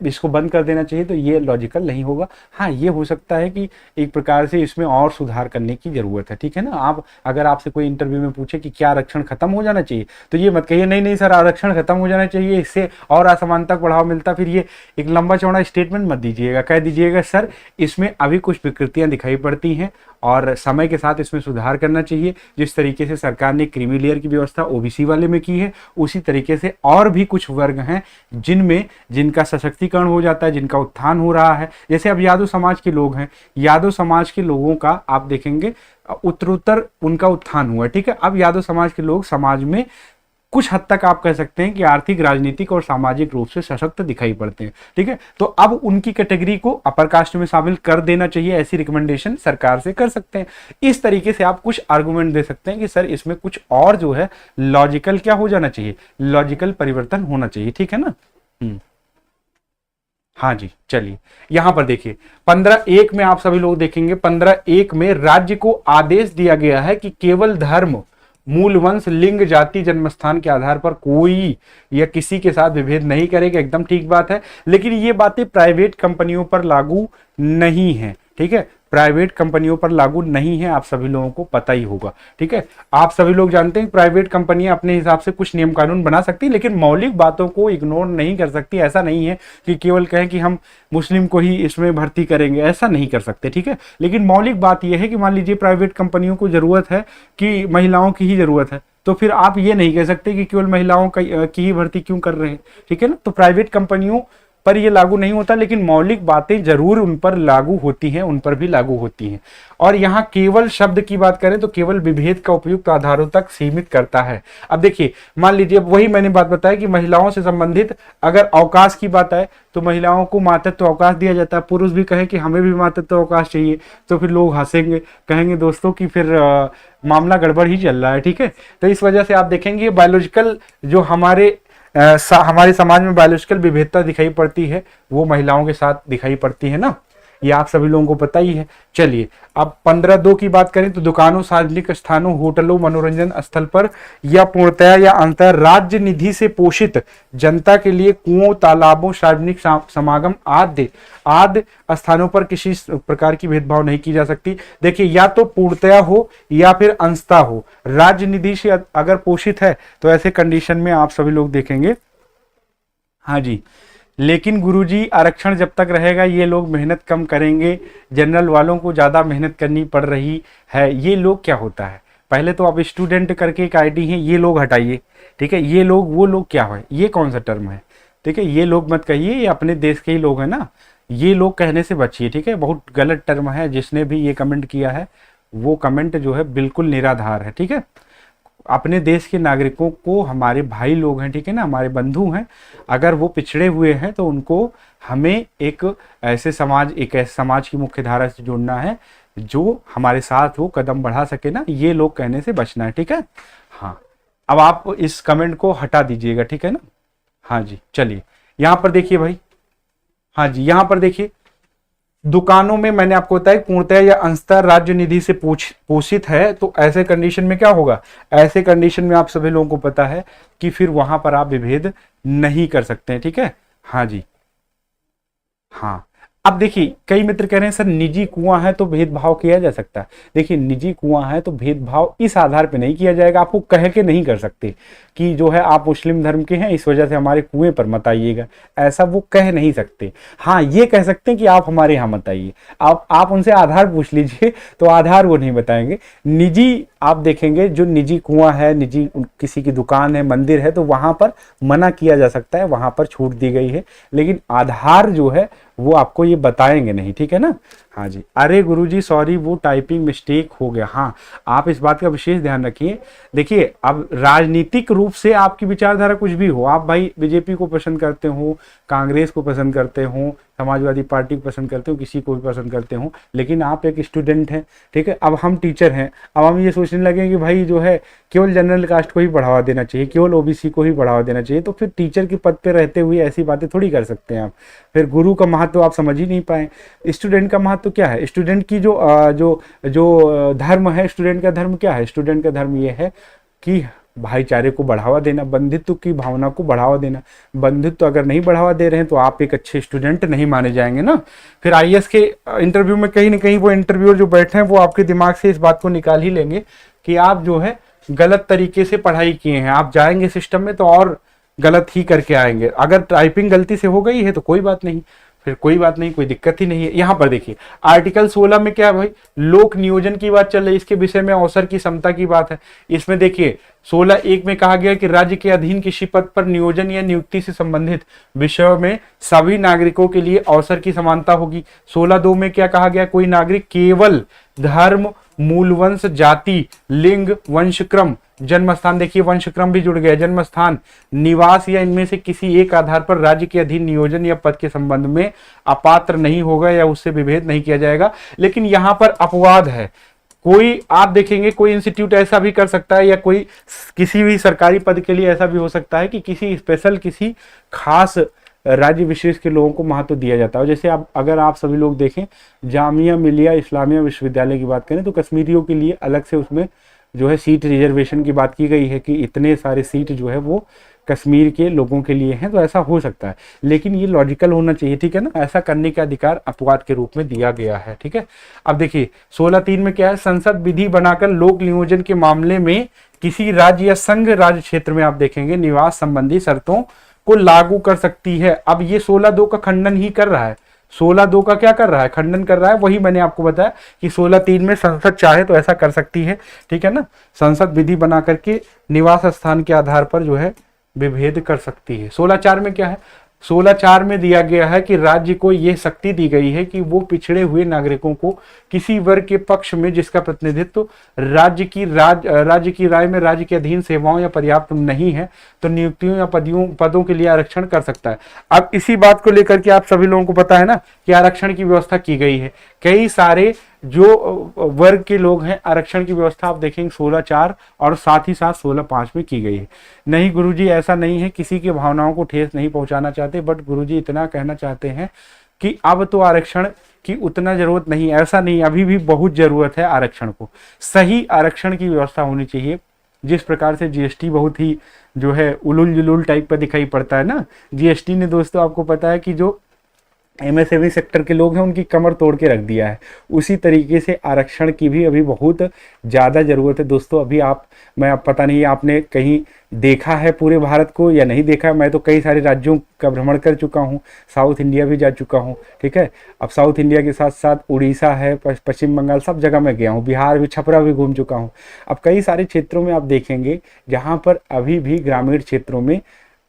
इसको बंद कर देना चाहिए, तो ये लॉजिकल नहीं होगा। हाँ, ये हो सकता है कि एक प्रकार से इसमें और सुधार करने की जरूरत है, ठीक है ना। आप अगर आपसे कोई इंटरव्यू में पूछे कि क्या आरक्षण खत्म हो जाना चाहिए, तो ये मत कहिए नहीं नहीं सर आरक्षण खत्म हो जाना चाहिए, इससे और असमानता को बढ़ावा मिलता, फिर ये एक लंबा चौड़ा स्टेटमेंट मत दीजिएगा, कह दीजिएगा सर इसमें अभी कुछ विकृतियां दिखाई पड़ती हैं और समय के साथ इसमें सुधार करना चाहिए। जिस तरीके से सरकार ने क्रीमी लेयर की व्यवस्था ओबीसी वाले में की है, उसी तरीके से और भी कुछ वर्ग हैं जिनका सशक्तिकरण हो जाता है, जिनका उत्थान हो रहा है। जैसे अब यादव समाज के लोग हैं, यादव समाज के लोगों का आप देखेंगे उत्तरोत्तर उनका उत्थान हुआ, ठीक है। अब यादव समाज के लोग समाज में कुछ हद तक आप कह सकते हैं कि आर्थिक, राजनीतिक और सामाजिक रूप से सशक्त दिखाई पड़ते हैं, ठीक है। तो अब उनकी कैटेगरी को अपर कास्ट में शामिल कर देना चाहिए, ऐसी रिकमेंडेशन सरकार से कर सकते हैं। इस तरीके से आप कुछ आर्गुमेंट दे सकते हैं कि सर इसमें कुछ और जो है लॉजिकल क्या हो जाना चाहिए, लॉजिकल परिवर्तन होना चाहिए, ठीक है ना। हाँ जी, चलिए यहां पर देखिए 15(1) में आप सभी लोग देखेंगे, 15(1) में राज्य को आदेश दिया गया है कि केवल धर्म, मूल वंश, लिंग, जाति, जन्मस्थान के आधार पर कोई या किसी के साथ विभेद नहीं करेगा। एकदम ठीक बात है, लेकिन ये बातें प्राइवेट कंपनियों पर लागू नहीं है, ठीक है। प्राइवेट कंपनियों पर लागू नहीं है, आप सभी लोगों को पता ही होगा, ठीक है। आप सभी लोग जानते हैं प्राइवेट कंपनियां अपने हिसाब से कुछ नियम कानून बना सकती, लेकिन मौलिक बातों को इग्नोर नहीं कर सकती। ऐसा नहीं है कि केवल कहें कि हम मुस्लिम को ही इसमें भर्ती करेंगे, ऐसा नहीं कर सकते, ठीक है। लेकिन मौलिक बात यह है कि मान लीजिए प्राइवेट कंपनियों को जरूरत है कि महिलाओं की ही जरूरत है, तो फिर आप ये नहीं कह सकते कि केवल महिलाओं की ही भर्ती क्यों कर रहे हैं, ठीक है ना। तो प्राइवेट कंपनियों पर ये लागू नहीं होता, लेकिन मौलिक बातें जरूर उन पर लागू होती हैं, उन पर भी लागू होती हैं। और यहाँ केवल शब्द की बात करें तो केवल विभेद का उपयुक्त आधारों तक सीमित करता है। अब देखिए, मान लीजिए वही मैंने बात बताया कि महिलाओं से संबंधित अगर अवकाश की बात आए तो महिलाओं को मातृत्व अवकाश दिया जाता है, पुरुष भी कहे कि हमें भी मातृत्व अवकाश चाहिए, तो फिर लोग हंसेंगे, कहेंगे दोस्तों कि फिर मामला गड़बड़ ही चल रहा है, ठीक है। तो इस वजह से आप देखेंगे बायोलॉजिकल जो हमारे समाज में बायोलॉजिकल विविधता दिखाई पड़ती है, वो महिलाओं के साथ दिखाई पड़ती है ना, ये आप सभी लोगों को पता ही है। चलिए अब 15(2) की बात करें तो दुकानों, सार्वजनिक स्थानों, होटलों, मनोरंजन स्थल पर या पूर्णतया या अंतर राज्य निधि से पोषित जनता के लिए कुओं, तालाबों, सार्वजनिक समागम आदि स्थानों पर किसी प्रकार की भेदभाव नहीं की जा सकती। देखिए, या तो पूर्णतया हो या फिर अंशतः हो, राज्य निधि से अगर पोषित है तो ऐसे कंडीशन में आप सभी लोग देखेंगे, हाँ जी। लेकिन गुरुजी आरक्षण जब तक रहेगा ये लोग मेहनत कम करेंगे, जनरल वालों को ज़्यादा मेहनत करनी पड़ रही है। ये लोग क्या होता है, पहले तो आप स्टूडेंट करके एक आईडी है, ये लोग हटाइए, ठीक है। ये लोग वो लोग क्या है, ये कौन सा टर्म है, ठीक है। ये लोग मत कहिए, ये अपने देश के ही लोग हैं ना, ये लोग कहने से बचिए, ठीक है। बहुत गलत टर्म है, जिसने भी ये कमेंट किया है वो कमेंट जो है बिल्कुल निराधार है, ठीक है। अपने देश के नागरिकों को, हमारे भाई लोग हैं, ठीक है ना, हमारे बंधु हैं, अगर वो पिछड़े हुए हैं तो उनको हमें एक ऐसे समाज की मुख्य धारा से जोड़ना है जो हमारे साथ वो कदम बढ़ा सके ना, ये लोग कहने से बचना है, ठीक है। हाँ, अब आप इस कमेंट को हटा दीजिएगा, ठीक है ना। हाँ जी, चलिए यहाँ पर देखिए भाई, हाँ जी, यहाँ पर देखिए, दुकानों में मैंने आपको बताया पूर्णतः या अंशतः राज्य निधि से पोषित है, तो ऐसे कंडीशन में क्या होगा, ऐसे कंडीशन में आप सभी लोगों को पता है कि फिर वहां पर आप विभेद नहीं कर सकते हैं, ठीक है। हाँ जी, हाँ। अब देखिए, कई मित्र कह रहे हैं सर निजी कुआं है तो भेदभाव किया जा सकता है। देखिए, निजी कुआं है तो भेदभाव इस आधार पे नहीं किया जाएगा, आपको कह के नहीं कर सकते कि जो है आप मुस्लिम धर्म के हैं इस वजह से हमारे कुएं पर मत आइएगा, ऐसा वो कह नहीं सकते। हाँ, ये कह सकते हैं कि आप हमारे यहाँ मत आइए, आप उनसे आधार पूछ लीजिए तो आधार वो नहीं बताएंगे। निजी आप देखेंगे, जो निजी कुआं है, निजी किसी की दुकान है, मंदिर है, तो वहां पर मना किया जा सकता है, वहां पर छूट दी गई है, लेकिन आधार जो है वो आपको ये बताएंगे नहीं, ठीक है ना। हाँ जी, अरे गुरुजी सॉरी वो टाइपिंग मिस्टेक हो गया। हाँ, आप इस बात का विशेष ध्यान रखिए। देखिए, अब राजनीतिक रूप से आपकी विचारधारा कुछ भी हो, आप भाई बीजेपी को पसंद करते हो, कांग्रेस को पसंद करते हो, समाजवादी पार्टी को पसंद करते हो, किसी को भी पसंद करते हो, लेकिन आप एक स्टूडेंट हैं, ठीक है। अब हम टीचर हैं, अब हम ये सोचने लगे कि भाई जो है केवल जनरल कास्ट को ही बढ़ावा देना चाहिए, केवल ओबीसी को ही बढ़ावा देना चाहिए, तो फिर टीचर के पद पे रहते हुए ऐसी बातें थोड़ी कर सकते हैं आप। फिर गुरु का महत्व आप समझ ही नहीं पाए। स्टूडेंट का महत्व क्या है, स्टूडेंट की जो धर्म है, स्टूडेंट का धर्म क्या है, स्टूडेंट का धर्म ये है कि भाईचारे को बढ़ावा देना, बंधुत्व की भावना को बढ़ावा देना। बंधुत्व अगर नहीं बढ़ावा दे रहे हैं तो आप एक अच्छे स्टूडेंट नहीं माने जाएंगे ना। फिर आईएएस के इंटरव्यू में कहीं ना कहीं वो इंटरव्यूअर जो बैठे हैं वो आपके दिमाग से इस बात को निकाल ही लेंगे कि आप जो है गलत तरीके से पढ़ाई किए हैं। आप जाएंगे सिस्टम में तो और गलत ही करके आएंगे। अगर टाइपिंग गलती से हो गई है तो कोई बात नहीं, फिर कोई बात नहीं, कोई दिक्कत ही नहीं है। यहाँ पर देखिए आर्टिकल 16 में क्या है भाई, लोक नियोजन की बात चल रही है, इसके विषय में अवसर की समता की बात है। इसमें देखिए 16(1) में कहा गया कि राज्य के अधीन किसी पद पर नियोजन या नियुक्ति से संबंधित विषयों में सभी नागरिकों के लिए अवसर की समानता होगी। 16(2) में क्या कहा गया, कोई नागरिक केवल धर्म, मूलवंश, जाति, लिंग, वंशक्रम, जन्मस्थान, देखिए वंशक्रम भी जुड़ गया, जन्मस्थान, निवास या इनमें से किसी एक आधार पर राज्य के अधीन नियोजन या पद के संबंध में अपात्र नहीं होगा या उससे विभेद नहीं किया जाएगा। लेकिन यहां पर अपवाद है, कोई आप देखेंगे कोई इंस्टीट्यूट ऐसा भी कर सकता है या कोई किसी भी सरकारी पद के लिए ऐसा भी हो सकता है कि किसी स्पेशल, किसी खास राज्य विशेष के लोगों को महत्व दिया जाता है। जैसे आप अगर आप सभी लोग देखें जामिया मिलिया इस्लामिया विश्वविद्यालय की बात करें तो कश्मीरियों के लिए अलग से उसमें जो है सीट रिजर्वेशन की बात की गई है कि इतने सारे सीट जो है वो कश्मीर के लोगों के लिए हैं, तो ऐसा हो सकता है, लेकिन ये लॉजिकल होना चाहिए, ठीक है ना। ऐसा करने का अधिकार अपवाद के रूप में दिया गया है, ठीक है। अब देखिए 16(3) में क्या है, संसद विधि बनाकर लोक नियोजन के मामले में किसी राज्य या संघ राज्य क्षेत्र में आप देखेंगे निवास संबंधी शर्तों को लागू कर सकती है। अब ये 16(2) का खंडन ही कर रहा है, 16(2) का क्या कर रहा है, खंडन कर रहा है। वही मैंने आपको बताया कि 16(3) में संसद चाहे तो ऐसा कर सकती है, ठीक है ना। संसद विधि बना करके निवास स्थान के आधार पर जो है विभेद कर सकती है। 16(4) में क्या है, 16(4) में दिया गया है कि राज्य को यह शक्ति दी गई है कि वो पिछड़े हुए नागरिकों को किसी वर्ग के पक्ष में जिसका प्रतिनिधित्व राज्य की राय में राज्य के अधीन सेवाओं या पर्याप्त नहीं है तो नियुक्तियों या पदों के लिए आरक्षण कर सकता है। अब इसी बात को लेकर के आप सभी लोगों को पता है ना कि आरक्षण की व्यवस्था की गई है। कई सारे जो वर्ग के लोग हैं आरक्षण की व्यवस्था आप देखेंगे 16(4) और साथ ही साथ 16(5) में की गई है। नहीं गुरुजी, ऐसा नहीं है, किसी की भावनाओं को ठेस नहीं पहुंचाना चाहते, बट गुरुजी इतना कहना चाहते हैं कि अब तो आरक्षण की उतना जरूरत नहीं, ऐसा नहीं, अभी भी बहुत जरूरत है आरक्षण को। सही आरक्षण की व्यवस्था होनी चाहिए। जिस प्रकार से जीएसटी बहुत ही जो है उलुल जुलुल टाइप का दिखाई पड़ता है ना, जीएसटी ने दोस्तों आपको पता है कि जो एमएसएमई सेक्टर के लोग हैं उनकी कमर तोड़ के रख दिया है। उसी तरीके से आरक्षण की भी अभी बहुत ज़्यादा ज़रूरत है दोस्तों। अभी मैं पता नहीं आपने कहीं देखा है पूरे भारत को या नहीं देखा है। मैं तो कई सारे राज्यों का भ्रमण कर चुका हूँ, साउथ इंडिया भी जा चुका हूँ, ठीक है। अब साउथ इंडिया के साथ साथ उड़ीसा है, पश्चिम बंगाल, सब जगह मैं गया हूँ, बिहार भी, छपरा भी घूम चुका हूँ। अब कई सारे क्षेत्रों में आप देखेंगे जहाँ पर अभी भी ग्रामीण क्षेत्रों में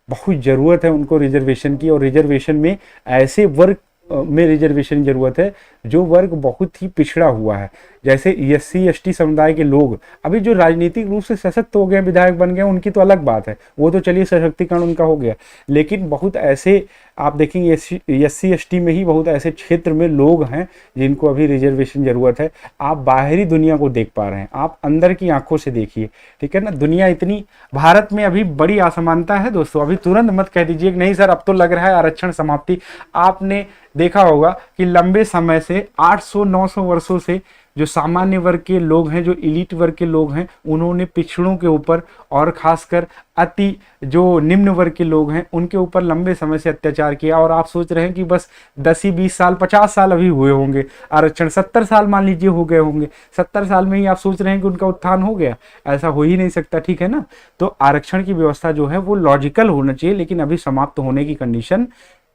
बहुत ज़रूरत है उनको रिजर्वेशन की, और रिजर्वेशन में ऐसे वर्ग में रिजर्वेशन की ज़रूरत है जो वर्ग बहुत ही पिछड़ा हुआ है। जैसे एससी एसटी समुदाय के लोग अभी जो राजनीतिक रूप से सशक्त हो गए, विधायक बन गए, उनकी तो अलग बात है, वो तो चलिए सशक्तिकरण उनका हो गया। लेकिन बहुत ऐसे आप देखेंगे एससी एसटी में ही बहुत ऐसे क्षेत्र में लोग हैं जिनको अभी रिजर्वेशन ज़रूरत है। आप बाहरी दुनिया को देख पा रहे हैं, आप अंदर की आंखों से देखिए, ठीक है ना। दुनिया इतनी, भारत में अभी बड़ी असमानता है दोस्तों। अभी तुरंत मत कह दीजिए कि नहीं सर अब तो लग रहा है आरक्षण समाप्ति। आपने देखा होगा कि लंबे समय से 800-900 वर्षों से जो सामान्य वर्ग के लोग हैं, जो इलीट वर्ग के लोग हैं, उन्होंने पिछड़ों के ऊपर और खासकर अति जो निम्न वर्ग के लोग हैं उनके ऊपर लंबे समय से अत्याचार किया। और आप सोच रहे हैं कि बस 10 ही 20 साल 50 साल अभी हुए होंगे आरक्षण, 70 साल मान लीजिए हो गए होंगे, 70 साल में ही आप सोच रहे हैं कि उनका उत्थान हो गया। ऐसा हो ही नहीं सकता, ठीक है ना। तो आरक्षण की व्यवस्था जो है वो लॉजिकल होना चाहिए, लेकिन अभी समाप्त होने की कंडीशन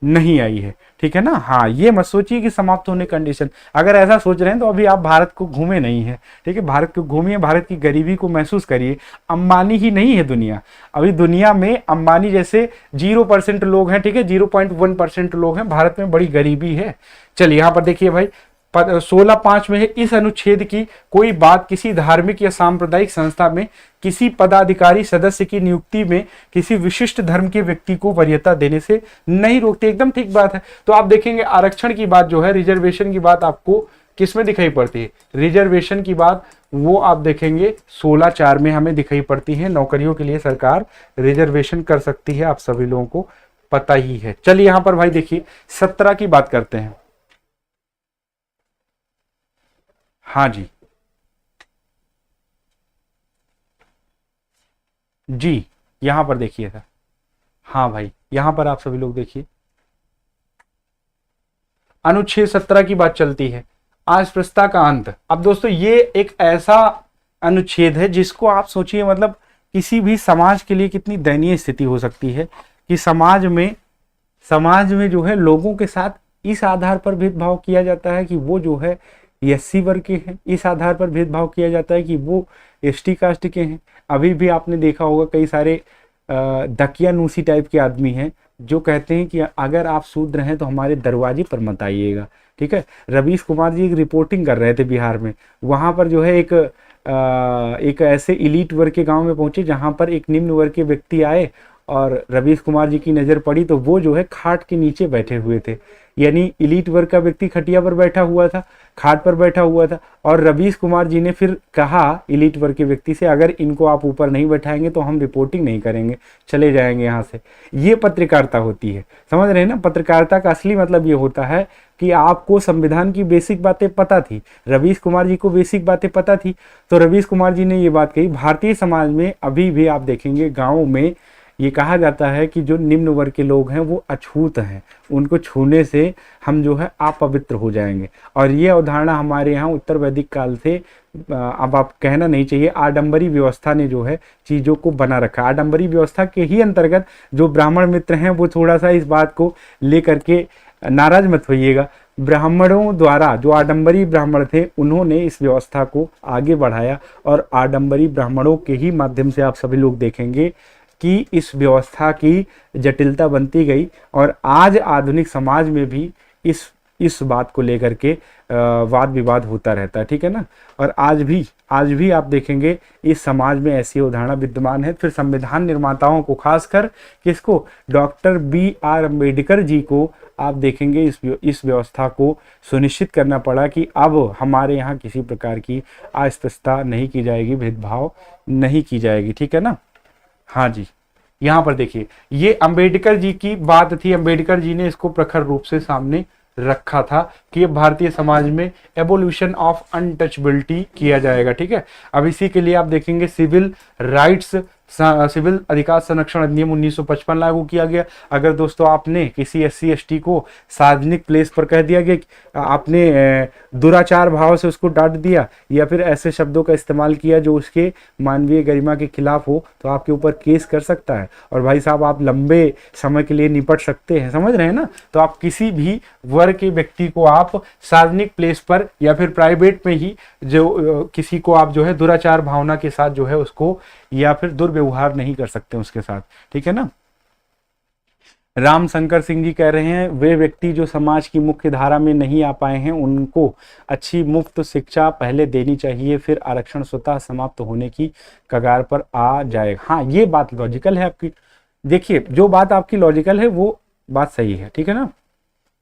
नहीं आई है, ठीक है ना। हाँ, ये मत सोचिए कि समाप्त होने कंडीशन, अगर ऐसा सोच रहे हैं तो अभी आप भारत को घूमे नहीं है, ठीक है। भारत को घूमिए, भारत की गरीबी को महसूस करिए। अंबानी ही नहीं है दुनिया, अभी दुनिया में अंबानी जैसे 0% लोग हैं, ठीक है, 0.1% लोग हैं। भारत में बड़ी गरीबी है। चलिए यहाँ पर देखिए भाई 16(5) में है, इस अनुच्छेद की कोई बात किसी धार्मिक या सांप्रदायिक संस्था में किसी पदाधिकारी सदस्य की नियुक्ति में किसी विशिष्ट धर्म के व्यक्ति को वरीयता देने से नहीं रोकती। एकदम ठीक बात है। तो आप देखेंगे आरक्षण की बात जो है, रिजर्वेशन की बात आपको किसमें दिखाई पड़ती है? रिजर्वेशन की बात वो आप देखेंगे 16(4) में हमें दिखाई पड़ती है। नौकरियों के लिए सरकार रिजर्वेशन कर सकती है, आप सभी लोगों को पता ही है। चलिए यहाँ पर भाई देखिए 17 की बात करते हैं। हाँ जी, यहां पर देखिएगा। हाँ भाई, यहां पर आप सभी लोग देखिए, अनुच्छेद 17 की बात चलती है, अस्पृश्यता का अंत। अब दोस्तों ये एक ऐसा अनुच्छेद है जिसको आप सोचिए, मतलब किसी भी समाज के लिए कितनी दयनीय स्थिति हो सकती है कि समाज में जो है लोगों के साथ इस आधार पर भेदभाव किया जाता है कि वो जो है एससी वर्ग के हैं, इस आधार पर भेदभाव किया जाता है कि वो एसटी कास्ट के हैं। अभी भी आपने देखा होगा कई सारे दकियानूसी टाइप के आदमी हैं जो कहते हैं कि अगर आप शूद्र हैं तो हमारे दरवाजे पर मत आइएगा, ठीक है। रवीश कुमार जी एक रिपोर्टिंग कर रहे थे बिहार में, वहाँ पर जो है एक ऐसे इलीट वर्ग के गांव में पहुंचे जहां पर एक निम्न वर्ग के व्यक्ति आए और रवीश कुमार जी की नज़र पड़ी तो वो जो है खाट के नीचे बैठे हुए थे। यानी इलीट वर्ग का व्यक्ति खटिया पर बैठा हुआ था, खाट पर बैठा हुआ था, और रवीश कुमार जी ने फिर कहा इलीट वर्ग के व्यक्ति से, अगर इनको आप ऊपर नहीं बैठाएंगे तो हम रिपोर्टिंग नहीं करेंगे, चले जाएंगे यहाँ से। ये पत्रकारिता होती है, समझ रहे हैं ना। पत्रकारिता का असली मतलब ये होता है कि आपको संविधान की बेसिक बातें पता थी, रवीश कुमार जी को बेसिक बातें पता थी, तो रवीश कुमार जी ने ये बात कही। भारतीय समाज में अभी भी आप देखेंगे गाँव में ये कहा जाता है कि जो निम्न वर्ग के लोग हैं वो अछूत हैं, उनको छूने से हम जो है अपवित्र हो जाएंगे। और ये अवधारणा हमारे यहाँ उत्तर वैदिक काल से, अब आप कहना नहीं चाहिए, आडंबरी व्यवस्था ने जो है चीज़ों को बना रखा। आडंबरी व्यवस्था के ही अंतर्गत जो ब्राह्मण मित्र हैं वो थोड़ा सा इस बात को लेकर के नाराज मत होइएगा। ब्राह्मणों द्वारा, जो आडंबरी ब्राह्मण थे, उन्होंने इस व्यवस्था को आगे बढ़ाया और आडंबरी ब्राह्मणों के ही माध्यम से आप सभी लोग देखेंगे कि इस व्यवस्था की जटिलता बनती गई और आज आधुनिक समाज में भी इस बात को लेकर के वाद विवाद होता रहता है, ठीक है ना। और आज भी आप देखेंगे इस समाज में ऐसी अवधारणा विद्यमान है। फिर संविधान निर्माताओं को, खासकर किसको, डॉक्टर B.R. अम्बेडकर जी को आप देखेंगे इस व्यवस्था को सुनिश्चित करना पड़ा कि अब हमारे यहाँ किसी प्रकार की अस्पृश्यता नहीं की जाएगी, भेदभाव नहीं की जाएगी, ठीक है ना। हाँ जी, यहाँ पर देखिए ये अम्बेडकर जी की बात थी। अम्बेडकर जी ने इसको प्रखर रूप से सामने रखा था कि भारतीय समाज में एबोल्यूशन ऑफ अनटचबिलिटी किया जाएगा, ठीक है। अब इसी के लिए आप देखेंगे सिविल अधिकार संरक्षण अधिनियम 1955 लागू किया गया। अगर दोस्तों आपने किसी SC ST को सार्वजनिक प्लेस पर कह दिया गया, आपने दुराचार भाव से उसको डांट दिया या फिर ऐसे शब्दों का इस्तेमाल किया जो उसके मानवीय गरिमा के खिलाफ हो, तो आपके ऊपर केस कर सकता है और भाई साहब आप लंबे समय के लिए निपट सकते हैं, समझ रहे हैं ना। तो आप किसी भी वर्ग के व्यक्ति को आप सार्वजनिक प्लेस पर या फिर प्राइवेट में ही जो किसी को आप जो है दुराचार भावना के साथ जो है उसको या फिर दुर्व्यवहार नहीं कर सकते उसके साथ, ठीक है ना। राम शंकर सिंह जी कह रहे हैं वे व्यक्ति जो समाज की मुख्य धारा में नहीं आ पाए हैं उनको अच्छी मुफ्त शिक्षा पहले देनी चाहिए, फिर आरक्षण स्वतः समाप्त होने की कगार पर आ जाएगा। हाँ, ये बात लॉजिकल है आपकी। देखिए जो बात आपकी लॉजिकल है वो बात सही है, ठीक है ना।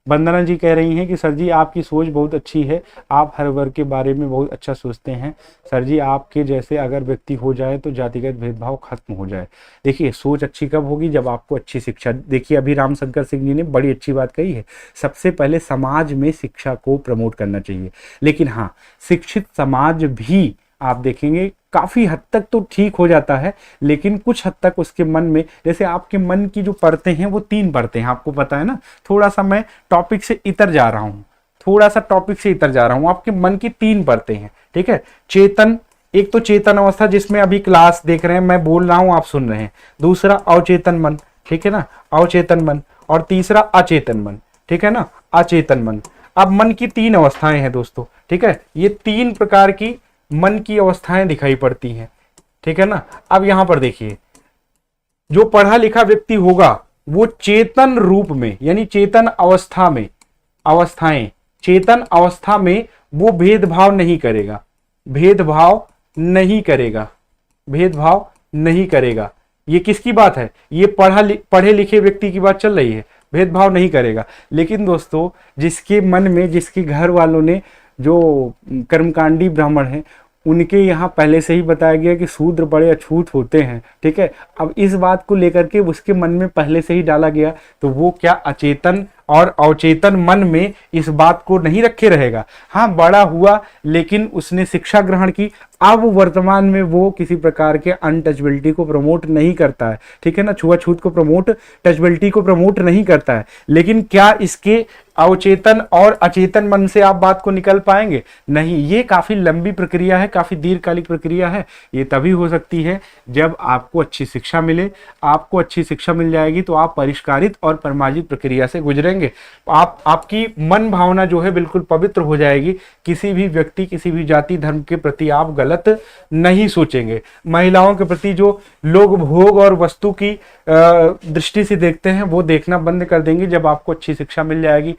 वंदना जी कह रही हैं कि सर जी आपकी सोच बहुत अच्छी है, आप हर वर्ग के बारे में बहुत अच्छा सोचते हैं। सर जी आपके जैसे अगर व्यक्ति हो जाए तो जातिगत भेदभाव खत्म हो जाए। देखिए सोच अच्छी कब होगी, जब आपको अच्छी शिक्षा। देखिए अभी रामशंकर सिंह जी ने बड़ी अच्छी बात कही है, सबसे पहले समाज में शिक्षा को प्रमोट करना चाहिए। लेकिन हाँ, शिक्षित समाज भी आप देखेंगे काफी हद तक तो ठीक हो जाता है, लेकिन कुछ हद तक उसके मन में, जैसे आपके मन की जो परतें हैं वो 3 परतें हैं, आपको पता है ना। थोड़ा सा मैं टॉपिक से इतर जा रहा हूं, आपके मन की 3 परतें हैं, ठीक है। चेतन, एक तो चेतन अवस्था जिसमें अभी क्लास देख रहे हैं, मैं बोल रहा हूं आप सुन रहे हैं। दूसरा अवचेतन मन, ठीक है ना, अवचेतन मन। और तीसरा अचेतन मन, ठीक है ना, अचेतन मन। अब मन की 3 अवस्थाएं हैं दोस्तों, ठीक है। ये 3 प्रकार की मन की अवस्थाएं दिखाई पड़ती हैं, ठीक है ना। अब यहां पर देखिए जो पढ़ा लिखा व्यक्ति होगा वो चेतन रूप में, यानी चेतन अवस्था में, चेतन अवस्था में वो भेदभाव नहीं करेगा, भेदभाव नहीं करेगा। ये किसकी बात है, ये पढ़े लिखे व्यक्ति की बात चल रही है, भेदभाव नहीं करेगा। लेकिन दोस्तों जिसके मन में, जिसके घर वालों ने, जो कर्मकांडी ब्राह्मण हैं, उनके यहाँ पहले से ही बताया गया कि शूद्र बड़े अछूत होते हैं, ठीक है। अब इस बात को लेकर के उसके मन में पहले से ही डाला गया, तो वो क्या अचेतन और अवचेतन मन में इस बात को नहीं रखे रहेगा। हाँ, बड़ा हुआ लेकिन उसने शिक्षा ग्रहण की, अब वर्तमान में वो किसी प्रकार के अनटचबिलिटी को प्रमोट नहीं करता है, ठीक है ना, छुआछूत को प्रमोट, टचबिलिटी को प्रमोट नहीं करता है। लेकिन क्या इसके अवचेतन और अचेतन मन से आप बात को निकल पाएंगे? नहीं, ये काफी लंबी प्रक्रिया है, काफी दीर्घकालिक प्रक्रिया है। ये तभी हो सकती है जब आपको अच्छी शिक्षा मिले। आपको अच्छी शिक्षा मिल जाएगी तो आप परिष्कारित और परमार्जित प्रक्रिया से गुजरेंगे। आपकी मन भावना जो है बिल्कुल पवित्र हो जाएगी। किसी भी व्यक्ति, किसी भी जाति धर्म के प्रति आप गलत नहीं सोचेंगे। महिलाओं के प्रति जो लोग भोग और वस्तु की दृष्टि से देखते हैं वो देखना बंद कर देंगे जब आपको अच्छी शिक्षा मिल जाएगी।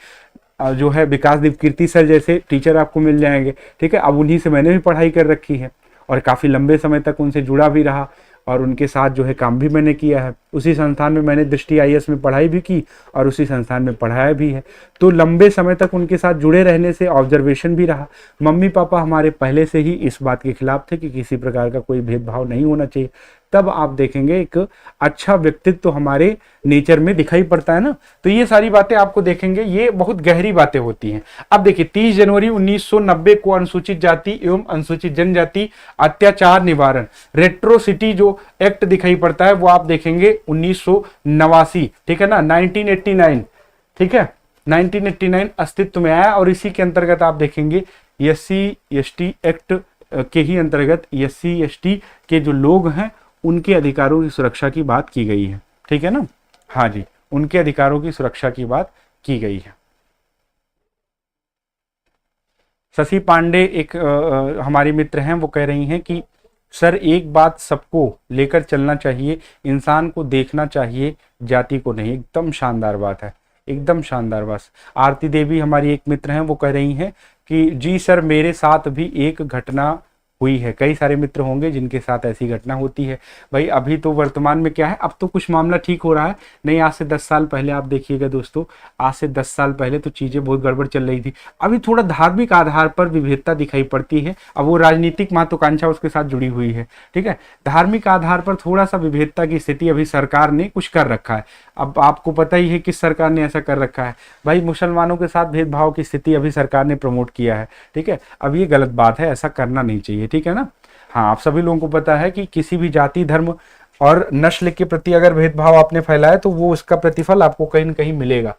जो है विकास दीप कीर्ति सर जैसे टीचर आपको मिल जाएंगे, ठीक है। अब उन्हीं से मैंने भी पढ़ाई कर रखी है और काफ़ी लंबे समय तक उनसे जुड़ा भी रहा और उनके साथ जो है काम भी मैंने किया है। उसी संस्थान में मैंने दृष्टि IAS में पढ़ाई भी की और उसी संस्थान में पढ़ाया भी है। तो लंबे समय तक उनके साथ जुड़े रहने से ऑब्जर्वेशन भी रहा। मम्मी पापा हमारे पहले से ही इस बात के खिलाफ थे कि किसी प्रकार का कोई भेदभाव नहीं होना चाहिए। तब आप देखेंगे एक अच्छा व्यक्तित्व तो हमारे नेचर में दिखाई पड़ता है ना। तो ये सारी बातें आपको देखेंगे, ये बहुत गहरी बातें होती हैं। अब देखिए 30 जनवरी 1990 को अनुसूचित जाति एवं अनुसूचित जनजाति अत्याचार निवारण रेट्रोसिटी जो एक्ट दिखाई पड़ता है वो आप देखेंगे 1989, ठीक है ना, 1989, ठीक है, 1989 अस्तित्व में आया। और इसी के अंतर्गत आप देखेंगे SC ST एक्ट के ही अंतर्गत SC ST के जो लोग हैं उनके अधिकारों की सुरक्षा की बात की गई है, ठीक है ना। हाँ जी, उनके अधिकारों की सुरक्षा की बात की गई है। शशि पांडे एक हमारी मित्र हैं, वो कह रही हैं कि सर एक बात सबको लेकर चलना चाहिए, इंसान को देखना चाहिए, जाति को नहीं। एकदम शानदार बात है, एकदम शानदार बात। आरती देवी हमारी एक मित्र हैं, वो कह रही हैं कि जी सर मेरे साथ भी एक घटना हुई है। कई सारे मित्र होंगे जिनके साथ ऐसी घटना होती है। भाई अभी तो वर्तमान में क्या है, अब तो कुछ मामला ठीक हो रहा है, नहीं आज से 10 साल पहले आप देखिएगा दोस्तों, आज से 10 साल पहले तो चीज़ें बहुत गड़बड़ चल रही थी। अभी थोड़ा धार्मिक आधार पर विविधता दिखाई पड़ती है, अब वो राजनीतिक महत्वाकांक्षा उसके साथ जुड़ी हुई है, ठीक है। धार्मिक आधार पर थोड़ा सा विविधता की स्थिति अभी सरकार ने कुछ कर रखा है। अब आपको पता ही है किस सरकार ने ऐसा कर रखा है, भाई मुसलमानों के साथ भेदभाव की स्थिति अभी सरकार ने प्रमोट किया है, ठीक है। अब ये गलत बात है, ऐसा करना नहीं चाहिए, ठीक है ना। हाँ, आप सभी लोगों को पता है कि किसी भी जाति, धर्म और नस्ल के प्रति अगर भेदभाव आपने फैलाया तो वो उसका प्रतिफल आपको कहीं न कहीं मिलेगा,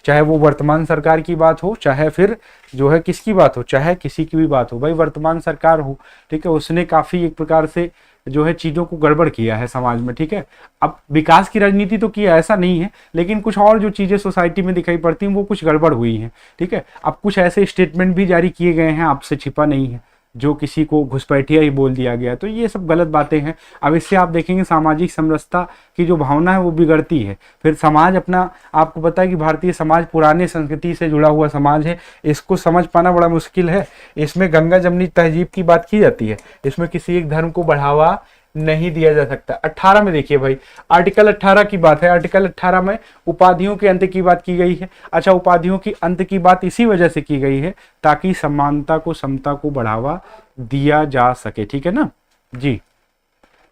चाहे वो वर्तमान सरकार की बात हो, चाहे फिर जो है किसकी बात हो, चाहे किसी की भी बात हो। भाई वर्तमान सरकार हो, ठीक है, उसने काफ़ी एक प्रकार से जो है चीज़ों को गड़बड़ किया है समाज में, ठीक है। अब विकास की राजनीति तो किया, ऐसा नहीं है, लेकिन कुछ और जो चीज़ें सोसाइटी में दिखाई पड़ती हैं वो कुछ गड़बड़ हुई हैं, ठीक है। अब कुछ ऐसे स्टेटमेंट भी जारी किए गए हैं, आपसे छिपा नहीं है, जो किसी को घुसपैठिया ही बोल दिया गया, तो ये सब गलत बातें हैं। अब इससे आप देखेंगे सामाजिक समरसता की जो भावना है वो बिगड़ती है, फिर समाज अपना, आपको पता है कि भारतीय समाज पुराने संस्कृति से जुड़ा हुआ समाज है, इसको समझ पाना बड़ा मुश्किल है। इसमें गंगा जमनी तहजीब की बात की जाती है, इसमें किसी एक धर्म को बढ़ावा नहीं दिया जा सकता। 18 में देखिए भाई, आर्टिकल 18 की बात है, आर्टिकल 18 में उपाधियों के अंत की बात की गई है। अच्छा, उपाधियों की अंत की बात इसी वजह से की गई है ताकि समानता को, समता को बढ़ावा दिया जा सके, ठीक है ना जी।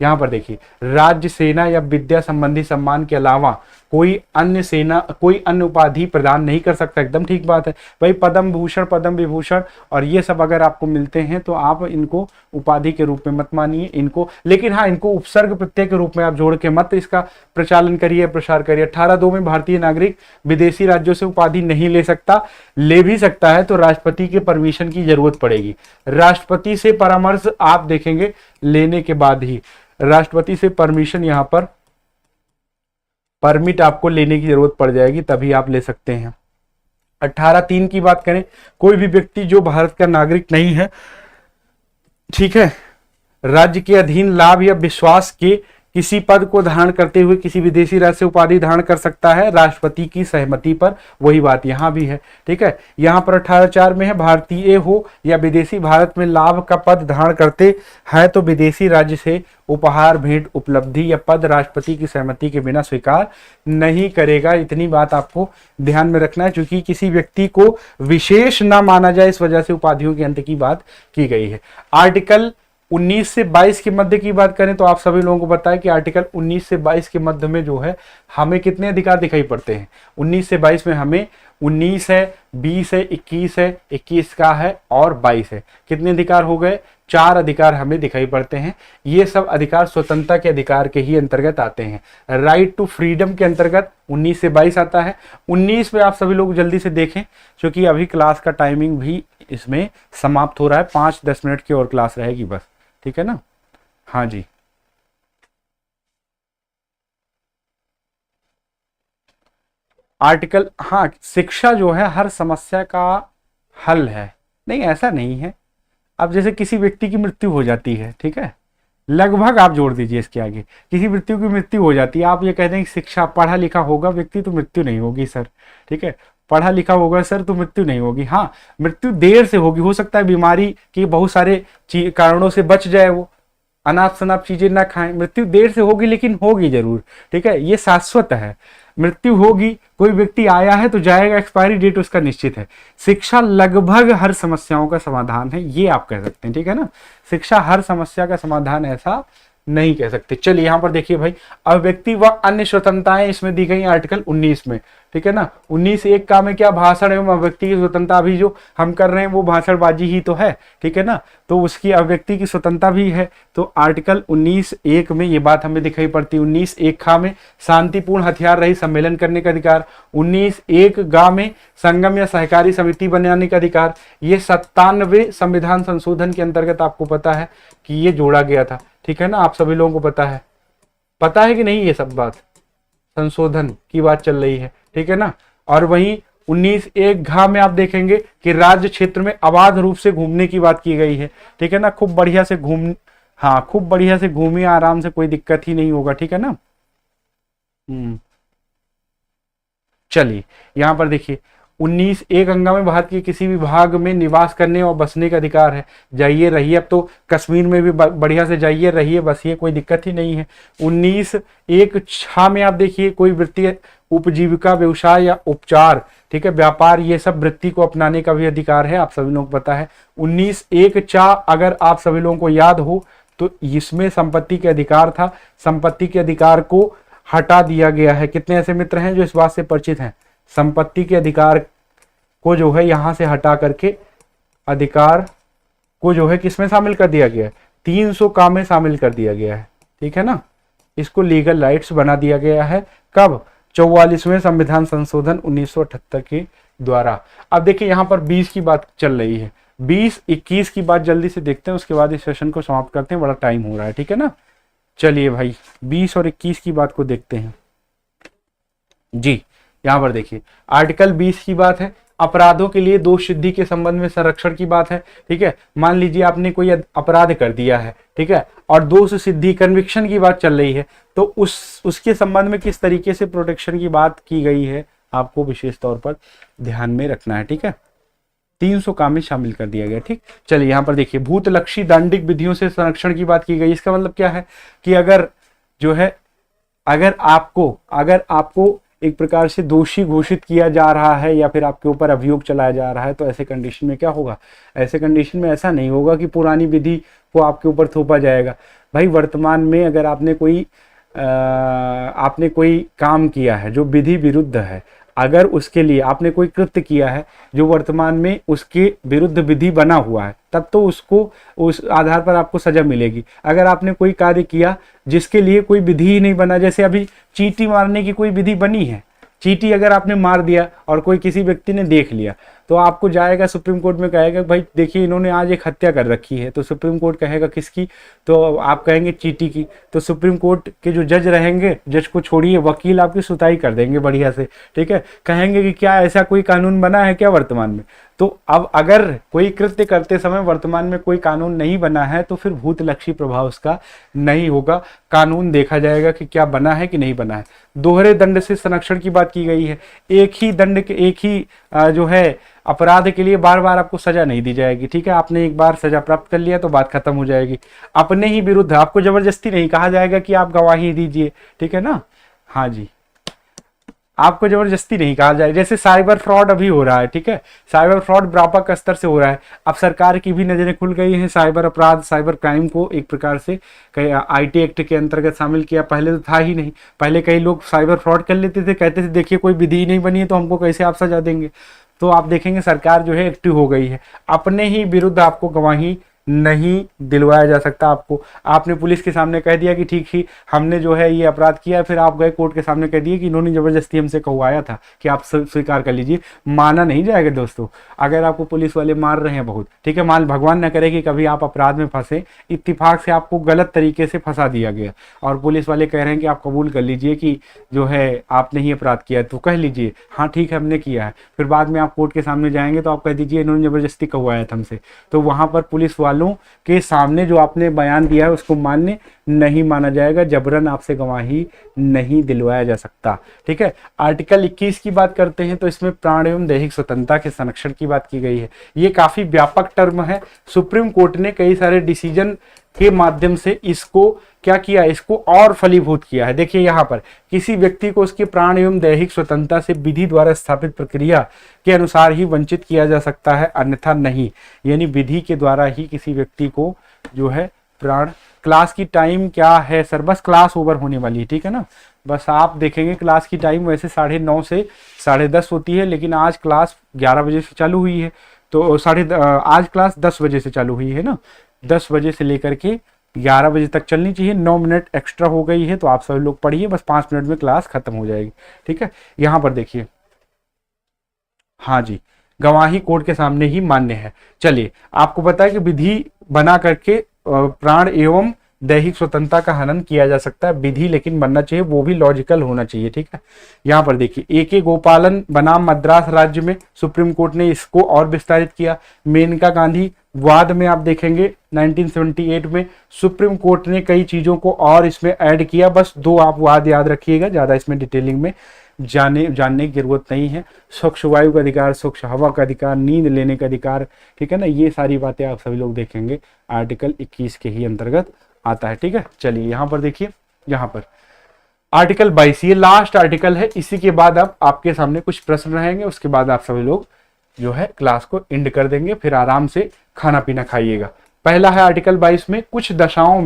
यहाँ पर देखिए, राज्य, सेना या विद्या संबंधी सम्मान के अलावा कोई अन्य उपाधि प्रदान नहीं कर सकता। एकदम ठीक बात है भाई, पद्म भूषण, पद्म विभूषण और ये सब अगर आपको मिलते हैं तो आप इनको उपाधि के रूप में मत मानिए इनको, लेकिन हाँ इनको उपसर्ग प्रत्यय के रूप में आप जोड़ के मत इसका प्रचालन करिए, प्रसार करिए। 18(2) में भारतीय नागरिक विदेशी राज्यों से उपाधि नहीं ले सकता, ले भी सकता है तो राष्ट्रपति के परमिशन की जरूरत पड़ेगी। राष्ट्रपति से परामर्श आप देखेंगे लेने के बाद ही, राष्ट्रपति से परमिशन, यहाँ पर परमिट आपको लेने की जरूरत पड़ जाएगी, तभी आप ले सकते हैं। 18(3) की बात करें, कोई भी व्यक्ति जो भारत का नागरिक नहीं है, ठीक है, राज्य के अधीन लाभ या विश्वास के किसी पद को धारण करते हुए किसी विदेशी राज्य से उपाधि धारण कर सकता है राष्ट्रपति की सहमति पर। वही बात यहाँ भी है, ठीक है। यहाँ पर 18(4) में है, भारतीय हो या विदेशी भारत में लाभ का पद धारण करते हैं तो विदेशी राज्य से उपहार, भेंट, उपलब्धि या पद राष्ट्रपति की सहमति के बिना स्वीकार नहीं करेगा। इतनी बात आपको ध्यान में रखना है, क्योंकि किसी व्यक्ति को विशेष ना माना जाए इस वजह से उपाधियों के अंत की बात की गई है। आर्टिकल 19 से 22 के मध्य की बात करें तो आप सभी लोगों को पता है कि आर्टिकल 19 से 22 के मध्य में जो है हमें कितने अधिकार दिखाई पड़ते हैं। 19 से 22 में हमें 19 है, 20 है, 21 है, 21 का है और 22 है। कितने अधिकार हो गए? 4 अधिकार हमें दिखाई पड़ते हैं। ये सब अधिकार स्वतंत्रता के अधिकार के ही अंतर्गत आते हैं। राइट टू फ्रीडम के अंतर्गत 19 से 22 आता है। 19 में आप सभी लोग जल्दी से देखें, क्योंकि अभी क्लास का टाइमिंग भी इसमें समाप्त हो रहा है, 5-10 मिनट की और क्लास रहेगी बस, ठीक है ना। हाँ जी, आर्टिकल, हाँ, शिक्षा जो है हर समस्या का हल है, नहीं ऐसा नहीं है। अब जैसे किसी व्यक्ति की मृत्यु हो जाती है, ठीक है, लगभग आप जोड़ दीजिए इसके आगे, किसी व्यक्ति की मृत्यु हो जाती है, आप ये कह दें कि शिक्षा, पढ़ा लिखा होगा व्यक्ति तो मृत्यु नहीं होगी सर, ठीक है, पढ़ा लिखा होगा सर तो मृत्यु नहीं होगी। हाँ, मृत्यु देर से होगी, हो सकता है बीमारी के बहुत सारे कारणों से बच जाए, वो अनाप शनाप चीजें ना खाएं, मृत्यु देर से होगी लेकिन होगी जरूर, ठीक है, ये शाश्वत है, मृत्यु होगी। कोई व्यक्ति आया है तो जाएगा, एक्सपायरी डेट उसका निश्चित है। शिक्षा लगभग हर समस्याओं का समाधान है, ये आप कह सकते हैं, ठीक है ना। शिक्षा हर समस्या का समाधान ऐसा नहीं कह सकते। चलिए यहाँ पर देखिए भाई, अभिव्यक्ति व अन्य स्वतंत्रताएं इसमें दी गई आर्टिकल 19 में, ठीक है ना। 19(1) का में क्या, भाषण एवं अभिव्यक्ति की स्वतंत्रता भी जो हम कर रहे हैं वो भाषणबाजी ही तो है, ठीक है ना, तो उसकी अभिव्यक्ति की स्वतंत्रता भी है। तो आर्टिकल 19(1) में ये बात हमें दिखाई पड़ती है। 19(1) में शांतिपूर्ण हथियार रहित सम्मेलन करने का अधिकार। 19(1) में संगम या सहकारी समिति बनाने का अधिकार। ये 97वें संविधान संशोधन के अंतर्गत आपको पता है कि ये जोड़ा गया था, ठीक है ना, आप सभी लोगों को पता है कि नहीं, ये सब बात संशोधन की बात चल रही है, ठीक है ना। और वहीं 19(1) में आप देखेंगे कि राज्य क्षेत्र में अबाध रूप से घूमने की बात की गई है, ठीक है ना, खूब बढ़िया से हाँ, खूब बढ़िया से घूमिए आराम से, कोई दिक्कत ही नहीं होगा, ठीक है ना। हम्म। चलिए यहाँ पर देखिए, 19 एक अंगा में भारत के किसी भी भाग में निवास करने और बसने का अधिकार है। जाइए रहिए, अब तो कश्मीर में भी बढ़िया से जाइए रहिए बसिए, कोई दिक्कत ही नहीं है। 19 एक छा में आप देखिए, कोई वृत्ति, उपजीविका, व्यवसाय या उपचार, ठीक है, व्यापार, ये सब वृत्ति को अपनाने का भी अधिकार है, आप सभी लोगों को पता है। 19 एक चा अगर आप सभी लोगों को याद हो तो इसमें संपत्ति के अधिकार था, संपत्ति के अधिकार को हटा दिया गया है। कितने ऐसे मित्र हैं जो इस बात से परिचित हैं? संपत्ति के अधिकार को जो है यहां से हटा करके अधिकार को जो है किसमें शामिल कर दिया गया है? 300 का में शामिल कर दिया गया है, ठीक है ना। इसको लीगल राइट्स बना दिया गया है। कब? 44वें संविधान संशोधन 1978 के द्वारा। अब देखिए यहाँ पर 20 की बात चल रही है, 20 21 की बात जल्दी से देखते हैं, उसके बाद इस सेशन को समाप्त करते हैं, बड़ा टाइम हो रहा है, ठीक है ना। चलिए भाई 20 और 21 की बात को देखते हैं जी। यहां पर देखिए आर्टिकल 20 की बात है, अपराधों के लिए दोष सिद्धि के संबंध में संरक्षण की बात है, ठीक है। मान लीजिए आपने कोई अपराध कर दिया है, ठीक है, और दोष सिद्धि कन्विक्शन की बात चल रही है, तो उसके संबंध में किस तरीके से प्रोटेक्शन की बात की गई है आपको विशेष तौर पर ध्यान में रखना है, ठीक है। 300 काम में शामिल कर दिया गया, ठीक। चलिए यहाँ पर देखिए, भूतलक्षी दंडिक विधियों से संरक्षण की बात की गई। इसका मतलब क्या है कि अगर जो है, अगर आपको एक प्रकार से दोषी घोषित किया जा रहा है या फिर आपके ऊपर अभियोग चलाया जा रहा है, तो ऐसे कंडीशन में क्या होगा? ऐसे कंडीशन में ऐसा नहीं होगा कि पुरानी विधि को आपके ऊपर थोपा जाएगा। भाई वर्तमान में अगर आपने कोई काम किया है जो विधि विरुद्ध है, अगर उसके लिए आपने कोई कृत्य किया है जो वर्तमान में उसके विरुद्ध विधि बना हुआ है, तब तो उसको उस आधार पर आपको सजा मिलेगी। अगर आपने कोई कार्य किया जिसके लिए कोई विधि ही नहीं बना, जैसे अभी चींटी मारने की कोई विधि बनी है, चींटी अगर आपने मार दिया और कोई किसी व्यक्ति ने देख लिया, तो आपको जाएगा सुप्रीम कोर्ट में कहेगा भाई देखिए इन्होंने आज एक हत्या कर रखी है, तो सुप्रीम कोर्ट कहेगा किसकी? तो आप कहेंगे चींटी की। तो सुप्रीम कोर्ट के जो जज रहेंगे, जज को छोड़िए, वकील आपकी सुताई कर देंगे बढ़िया से, ठीक है। कहेंगे कि क्या ऐसा कोई कानून बना है क्या वर्तमान में? तो अब अगर कोई कृत्य करते समय वर्तमान में कोई कानून नहीं बना है, तो फिर भूतलक्षी प्रभाव उसका नहीं होगा। कानून देखा जाएगा कि क्या बना है कि नहीं बना है। दोहरे दंड से संरक्षण की बात की गई है। एक ही दंड के, एक ही जो है अपराध के लिए बार बार आपको सजा नहीं दी जाएगी, ठीक है। आपने एक बार सजा प्राप्त कर लिया तो बात खत्म हो जाएगी। अपने ही विरुद्ध आपको जबरदस्ती नहीं कहा जाएगा कि आप गवाही दीजिए, ठीक है ना। हाँ जी, आपको जबरदस्ती नहीं कहा जाए। जैसे साइबर फ्रॉड अभी हो रहा है, ठीक है, साइबर फ्रॉड व्यापक स्तर से हो रहा है। अब सरकार की भी नजरें खुल गई हैं, साइबर अपराध, साइबर क्राइम को एक प्रकार से आईटी एक्ट के अंतर्गत शामिल किया। पहले तो था ही नहीं, पहले कई लोग साइबर फ्रॉड कर लेते थे, कहते थे देखिए कोई विधि ही नहीं बनी है तो हमको कैसे आप सजा देंगे। तो आप देखेंगे सरकार जो है एक्टिव हो गई है। अपने ही विरुद्ध आपको गवाही नहीं दिलवाया जा सकता। आपने पुलिस के सामने कह दिया कि ठीक ही हमने जो है ये अपराध किया, फिर आप गए कोर्ट के सामने कह दिए कि इन्होंने जबरदस्ती हमसे कहवाया था कि आप स्वीकार कर लीजिए, माना नहीं जाएगा दोस्तों। अगर आपको पुलिस वाले मार रहे हैं बहुत, ठीक है, मान भगवान न करे कि कभी आप अपराध में फंसे, इत्तेफाक से आपको गलत तरीके से फंसा दिया गया और पुलिस वाले कह रहे हैं कि आप कबूल कर लीजिए कि जो है आपने ही अपराध किया है, तो कह लीजिए हाँ ठीक है हमने किया है। फिर बाद में आप कोर्ट के सामने जाएंगे तो आप कह दीजिए इन्होंने जबरदस्ती कहवाया था हमसे, तो वहां पर पुलिस वालों के सामने जो आपने बयान दिया है उसको मान्य नहीं माना जाएगा। जबरन आपसे गवाही नहीं दिलवाया जा सकता, ठीक है। आर्टिकल 21 की बात करते हैं तो इसमें प्राण एवं दैहिक स्वतंत्रता के संरक्षण की बात की गई है। ये काफी व्यापक टर्म है। सुप्रीम कोर्ट ने कई सारे डिसीजन के माध्यम से इसको क्या किया, इसको और फलीभूत किया है। देखिए यहाँ पर किसी व्यक्ति को उसके प्राण एवं दैहिक स्वतंत्रता से विधि द्वारा स्थापित प्रक्रिया के अनुसार ही वंचित किया जा सकता है, अन्यथा नहीं। यानी विधि के द्वारा ही किसी व्यक्ति को जो है प्राण। क्लास की टाइम क्या है सर? बस क्लास ओवर होने वाली है, ठीक है ना। बस आप देखेंगे क्लास की टाइम वैसे 9:30 से 10:30 होती है, लेकिन आज क्लास 11 बजे से चालू हुई है, तो आज क्लास 10 बजे से चालू हुई है ना। 10 बजे से लेकर के 11 बजे तक चलनी चाहिए। 9 मिनट एक्स्ट्रा हो गई है, तो आप सभी लोग पढ़िए, बस 5 मिनट में क्लास खत्म हो जाएगी, ठीक है। यहाँ पर देखिए, हाँ जी, गवाही कोर्ट के सामने ही मान्य है। चलिए आपको पता है कि विधि बना करके प्राण एवं दैहिक स्वतंत्रता का हनन किया जा सकता है, विधि लेकिन बनना चाहिए, वो भी लॉजिकल होना चाहिए, ठीक है। यहाँ पर देखिए AK गोपालन बनाम मद्रास राज्य में सुप्रीम कोर्ट ने इसको और विस्तारित किया। मेनका गांधी वाद में आप देखेंगे 1978 में सुप्रीम कोर्ट ने कई चीजों को और इसमें ऐड किया। बस 2 आप वाद याद रखिएगा, ज्यादा इसमें डिटेलिंग में जानने की जरूरत नहीं है। स्वच्छ वायु का अधिकार, स्वच्छ हवा का अधिकार, नींद लेने का अधिकार, ठीक है ना, ये सारी बातें आप सभी लोग देखेंगे आर्टिकल 21 के ही अंतर्गत आता है, ठीक है। चलिए यहाँ पर देखिए, यहाँ पर आर्टिकल 22 ये लास्ट आर्टिकल है। इसी के बाद अब आपके सामने कुछ प्रश्न रहेंगे, उसके बाद आप सभी लोग जो है क्लास को एंड कर देंगे, फिर आराम से खाना पीना खाइएगा। पहला है आर्टिकल 22 में कुछ दशाओं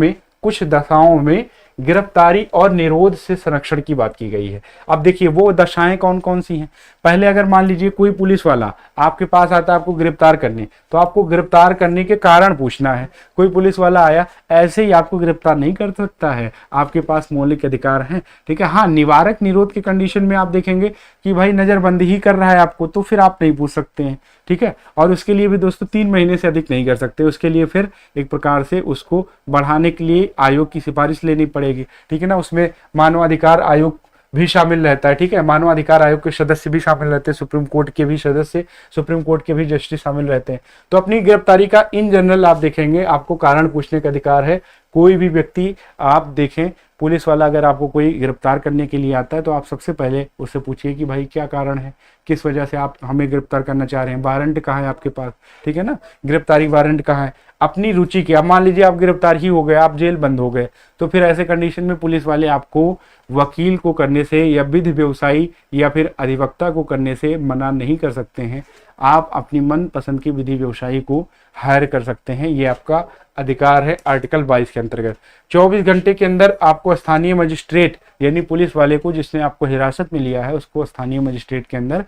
में गिरफ्तारी और निरोध से संरक्षण की बात की गई है। अब देखिए वो दशाएं कौन कौन सी हैं। पहले अगर मान लीजिए कोई पुलिस वाला आपके पास आता है आपको गिरफ्तार करने, तो आपको गिरफ्तार करने के कारण पूछना है। कोई पुलिस वाला आया ऐसे ही आपको गिरफ्तार नहीं कर सकता है, आपके पास मौलिक अधिकार हैं, ठीक है। हाँ, निवारक निरोध की कंडीशन में आप देखेंगे कि भाई नजरबंदी ही कर रहा है आपको, तो फिर आप नहीं पूछ सकते हैं, ठीक है। और उसके लिए भी दोस्तों 3 महीने से अधिक नहीं कर सकते, उसके लिए फिर एक प्रकार से उसको बढ़ाने के लिए आयोग की सिफारिश लेनी पड़ेगी, ठीक है ना। उसमें मानवाधिकार आयोग भी शामिल रहता है, ठीक है। मानवाधिकार आयोग के सदस्य भी शामिल रहते हैं, सुप्रीम कोर्ट के भी सदस्य, सुप्रीम कोर्ट के भी जस्टिस शामिल रहते हैं। तो अपनी गिरफ्तारी का इन जनरल आप देखेंगे, आपको कारण पूछने का अधिकार है। कोई भी व्यक्ति आप देखें, पुलिस वाला अगर आपको कोई गिरफ्तार करने के लिए आता है तो आप सबसे पहले उससे पूछिए कि भाई क्या कारण है, किस वजह से आप हमें गिरफ्तार करना चाह रहे हैं, वारंट कहाँ है आपके पास, ठीक है ना, गिरफ्तारी वारंट कहाँ है। अपनी रुचि की, अब मान लीजिए आप गिरफ्तार ही हो गए, आप जेल बंद हो गए, तो फिर ऐसे कंडीशन में पुलिस वाले आपको वकील को करने से या विधि व्यवसायी या फिर अधिवक्ता को करने से मना नहीं कर सकते हैं। आप अपनी मन पसंद की विधि व्यवसायी को हायर कर सकते हैं, ये आपका अधिकार है आर्टिकल 22 के अंतर्गत। 24 घंटे के अंदर आपको स्थानीय मजिस्ट्रेट यानी पुलिस वाले को जिसने आपको हिरासत में लिया है उसको स्थानीय मजिस्ट्रेट के अंदर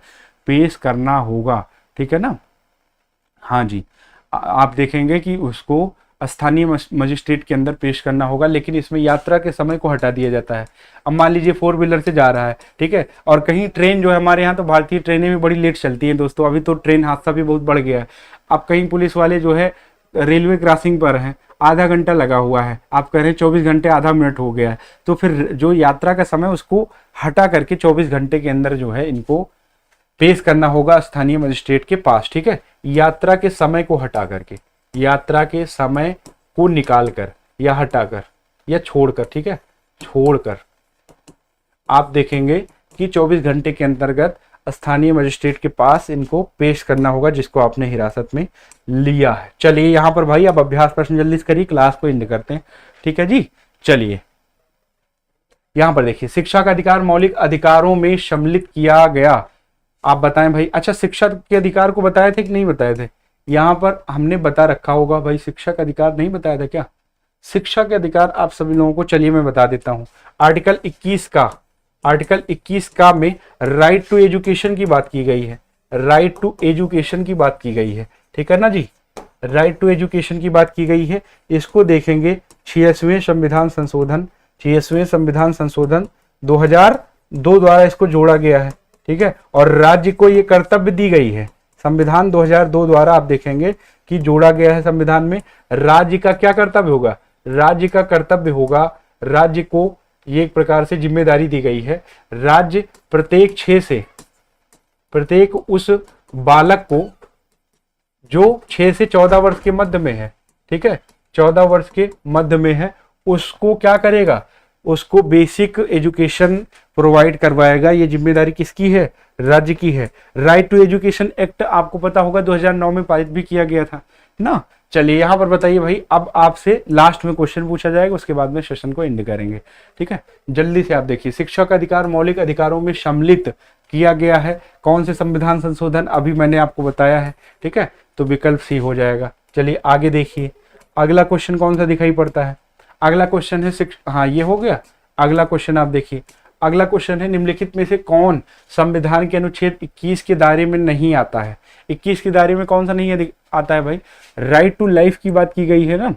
पेश करना होगा, ठीक है ना। हाँ जी, आप देखेंगे कि उसको स्थानीय मजिस्ट्रेट के अंदर पेश करना होगा, लेकिन इसमें यात्रा के समय को हटा दिया जाता है। अब मान लीजिए 4 व्हीलर से जा रहा है, ठीक है, और कहीं ट्रेन जो है, हमारे यहाँ तो भारतीय ट्रेनें भी बड़ी लेट चलती हैं दोस्तों, अभी तो ट्रेन हादसा भी बहुत बढ़ गया है। अब कहीं पुलिस वाले जो है रेलवे क्रॉसिंग पर हैं, आधा घंटा लगा हुआ है, आप कह रहे हैं 24 घंटे आधा मिनट हो गया है, तो फिर जो यात्रा का समय उसको हटा करके 24 घंटे के अंदर जो है इनको पेश करना होगा स्थानीय मजिस्ट्रेट के पास, ठीक है। यात्रा के समय को हटा करके, यात्रा के समय को निकाल कर या हटाकर या छोड़कर, ठीक है, छोड़कर आप देखेंगे कि 24 घंटे के अंतर्गत स्थानीय मजिस्ट्रेट के पास इनको पेश करना होगा जिसको आपने हिरासत में लिया है। चलिए यहाँ पर भाई अब अभ्यास प्रश्न जल्दी से करिए, क्लास को एंड करते हैं, ठीक है जी। चलिए यहाँ पर देखिए, शिक्षा का अधिकार मौलिक अधिकारों में सम्मिलित किया गया। आप बताएं भाई, अच्छा शिक्षा के अधिकार को बताए थे कि नहीं बताए थे? यहाँ पर हमने बता रखा होगा भाई, शिक्षा का अधिकार नहीं बताया था क्या? शिक्षा के अधिकार आप सभी लोगों को, चलिए मैं बता देता हूँ। आर्टिकल 21 का में राइट टू एजुकेशन की बात की गई है, राइट टू एजुकेशन की बात की गई है, ठीक है ना जी, राइट टू एजुकेशन की बात की गई है। इसको देखेंगे 86वें संविधान संशोधन 2002 द्वारा इसको जोड़ा गया है, ठीक है। और राज्य को ये कर्तव्य दी गई है, संविधान 2002 द्वारा आप देखेंगे कि जोड़ा गया है संविधान में। राज्य का क्या कर्तव्य होगा? राज्य का कर्तव्य होगा, राज्य को ये एक प्रकार से जिम्मेदारी दी गई है, राज्य प्रत्येक उस बालक को जो 6 से 14 वर्ष के मध्य में है, ठीक है, 14 वर्ष के मध्य में है, उसको क्या करेगा? उसको बेसिक एजुकेशन प्रोवाइड करवाएगा। ये जिम्मेदारी किसकी है? राज्य की है। राइट टू एजुकेशन एक्ट आपको पता होगा 2009 में पारित भी किया गया था ना। चलिए यहाँ पर बताइए भाई, अब आपसे लास्ट में क्वेश्चन पूछा जाएगा, उसके बाद में सेशन को एंड करेंगे, ठीक है। जल्दी से आप देखिए, शिक्षा का अधिकार मौलिक अधिकारों में सम्मिलित किया गया है। कौन से संविधान संशोधन? अभी मैंने आपको बताया है, ठीक है, तो विकल्प सी हो जाएगा। चलिए आगे देखिए, अगला क्वेश्चन कौन सा दिखाई पड़ता है? अगला क्वेश्चन है हाँ ये हो गया। अगला क्वेश्चन आप देखिए, अगला क्वेश्चन है निम्नलिखित में से कौन संविधान के अनुच्छेद 21 के दायरे में नहीं आता है? 21 के दायरे में कौन सा नहीं आता है भाई? राइट टू लाइफ की बात की गई है ना,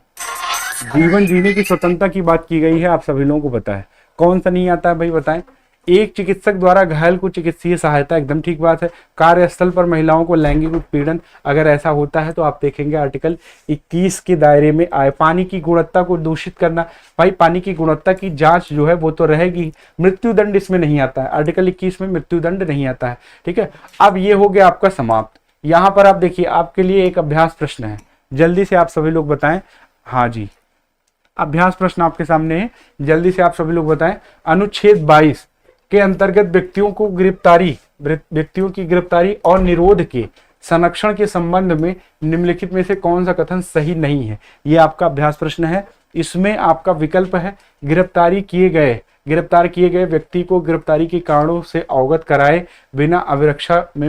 जीवन जीने की स्वतंत्रता की बात की गई है, आप सभी लोगों को पता है। कौन सा नहीं आता है भाई बताएं? एक चिकित्सक द्वारा घायल को चिकित्सीय सहायता, एकदम ठीक बात है। कार्यस्थल पर महिलाओं को लैंगिक उत्पीड़न, अगर ऐसा होता है तो आप देखेंगे आर्टिकल 21 के दायरे में आए। पानी की गुणवत्ता को दूषित करना, भाई पानी की गुणवत्ता की जांच जो है वो तो रहेगी, मृत्युदंड इसमें नहीं आता है, आर्टिकल 21 में मृत्युदंड नहीं आता है, ठीक है। अब ये हो गया आपका समाप्त। यहाँ पर आप देखिए आपके लिए एक अभ्यास प्रश्न है, जल्दी से आप सभी लोग बताएं। हाँ जी, अभ्यास प्रश्न आपके सामने है, जल्दी से आप सभी लोग बताएं। अनुच्छेद 22 के अंतर्गत व्यक्तियों की गिरफ्तारी और निरोध के संरक्षण के संबंध में निम्नलिखित में से कौन सा कथन सही नहीं है, ये आपका अभ्यास प्रश्न है। इसमें आपका विकल्प है गिरफ्तार किए गए व्यक्ति को गिरफ्तारी के कारणों से अवगत कराए बिना अभिरक्षा में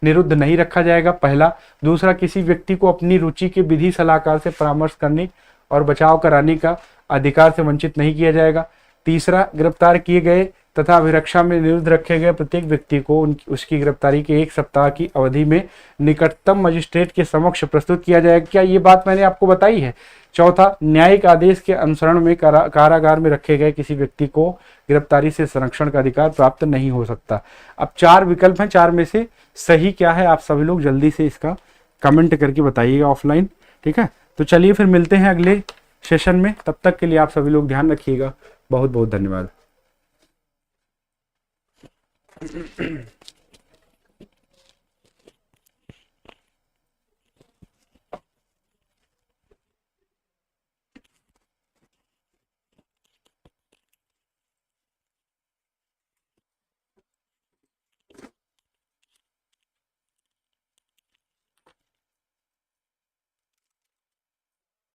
निरुद्ध नहीं रखा जाएगा, पहला। दूसरा, किसी व्यक्ति को अपनी रुचि के विधि सलाहकार से परामर्श करने और बचाव कराने का अधिकार से वंचित नहीं किया जाएगा। तीसरा, गिरफ्तार किए गए तथा अभिरक्षा में निरुद्ध रखे गए प्रत्येक व्यक्ति को उसकी गिरफ्तारी के 1 सप्ताह की अवधि में निकटतम मजिस्ट्रेट के समक्ष प्रस्तुत किया जाएगा। क्या ये बात मैंने आपको बताई है? चौथा, न्यायिक आदेश के अनुसरण में कारागार में रखे गए किसी व्यक्ति को गिरफ्तारी से संरक्षण का अधिकार प्राप्त नहीं हो सकता। अब 4 विकल्प हैं, 4 में से सही क्या है आप सभी लोग जल्दी से इसका कमेंट करके बताइएगा ऑफलाइन, ठीक है। तो चलिए फिर मिलते हैं अगले सेशन में, तब तक के लिए आप सभी लोग ध्यान रखिएगा। बहुत बहुत धन्यवाद।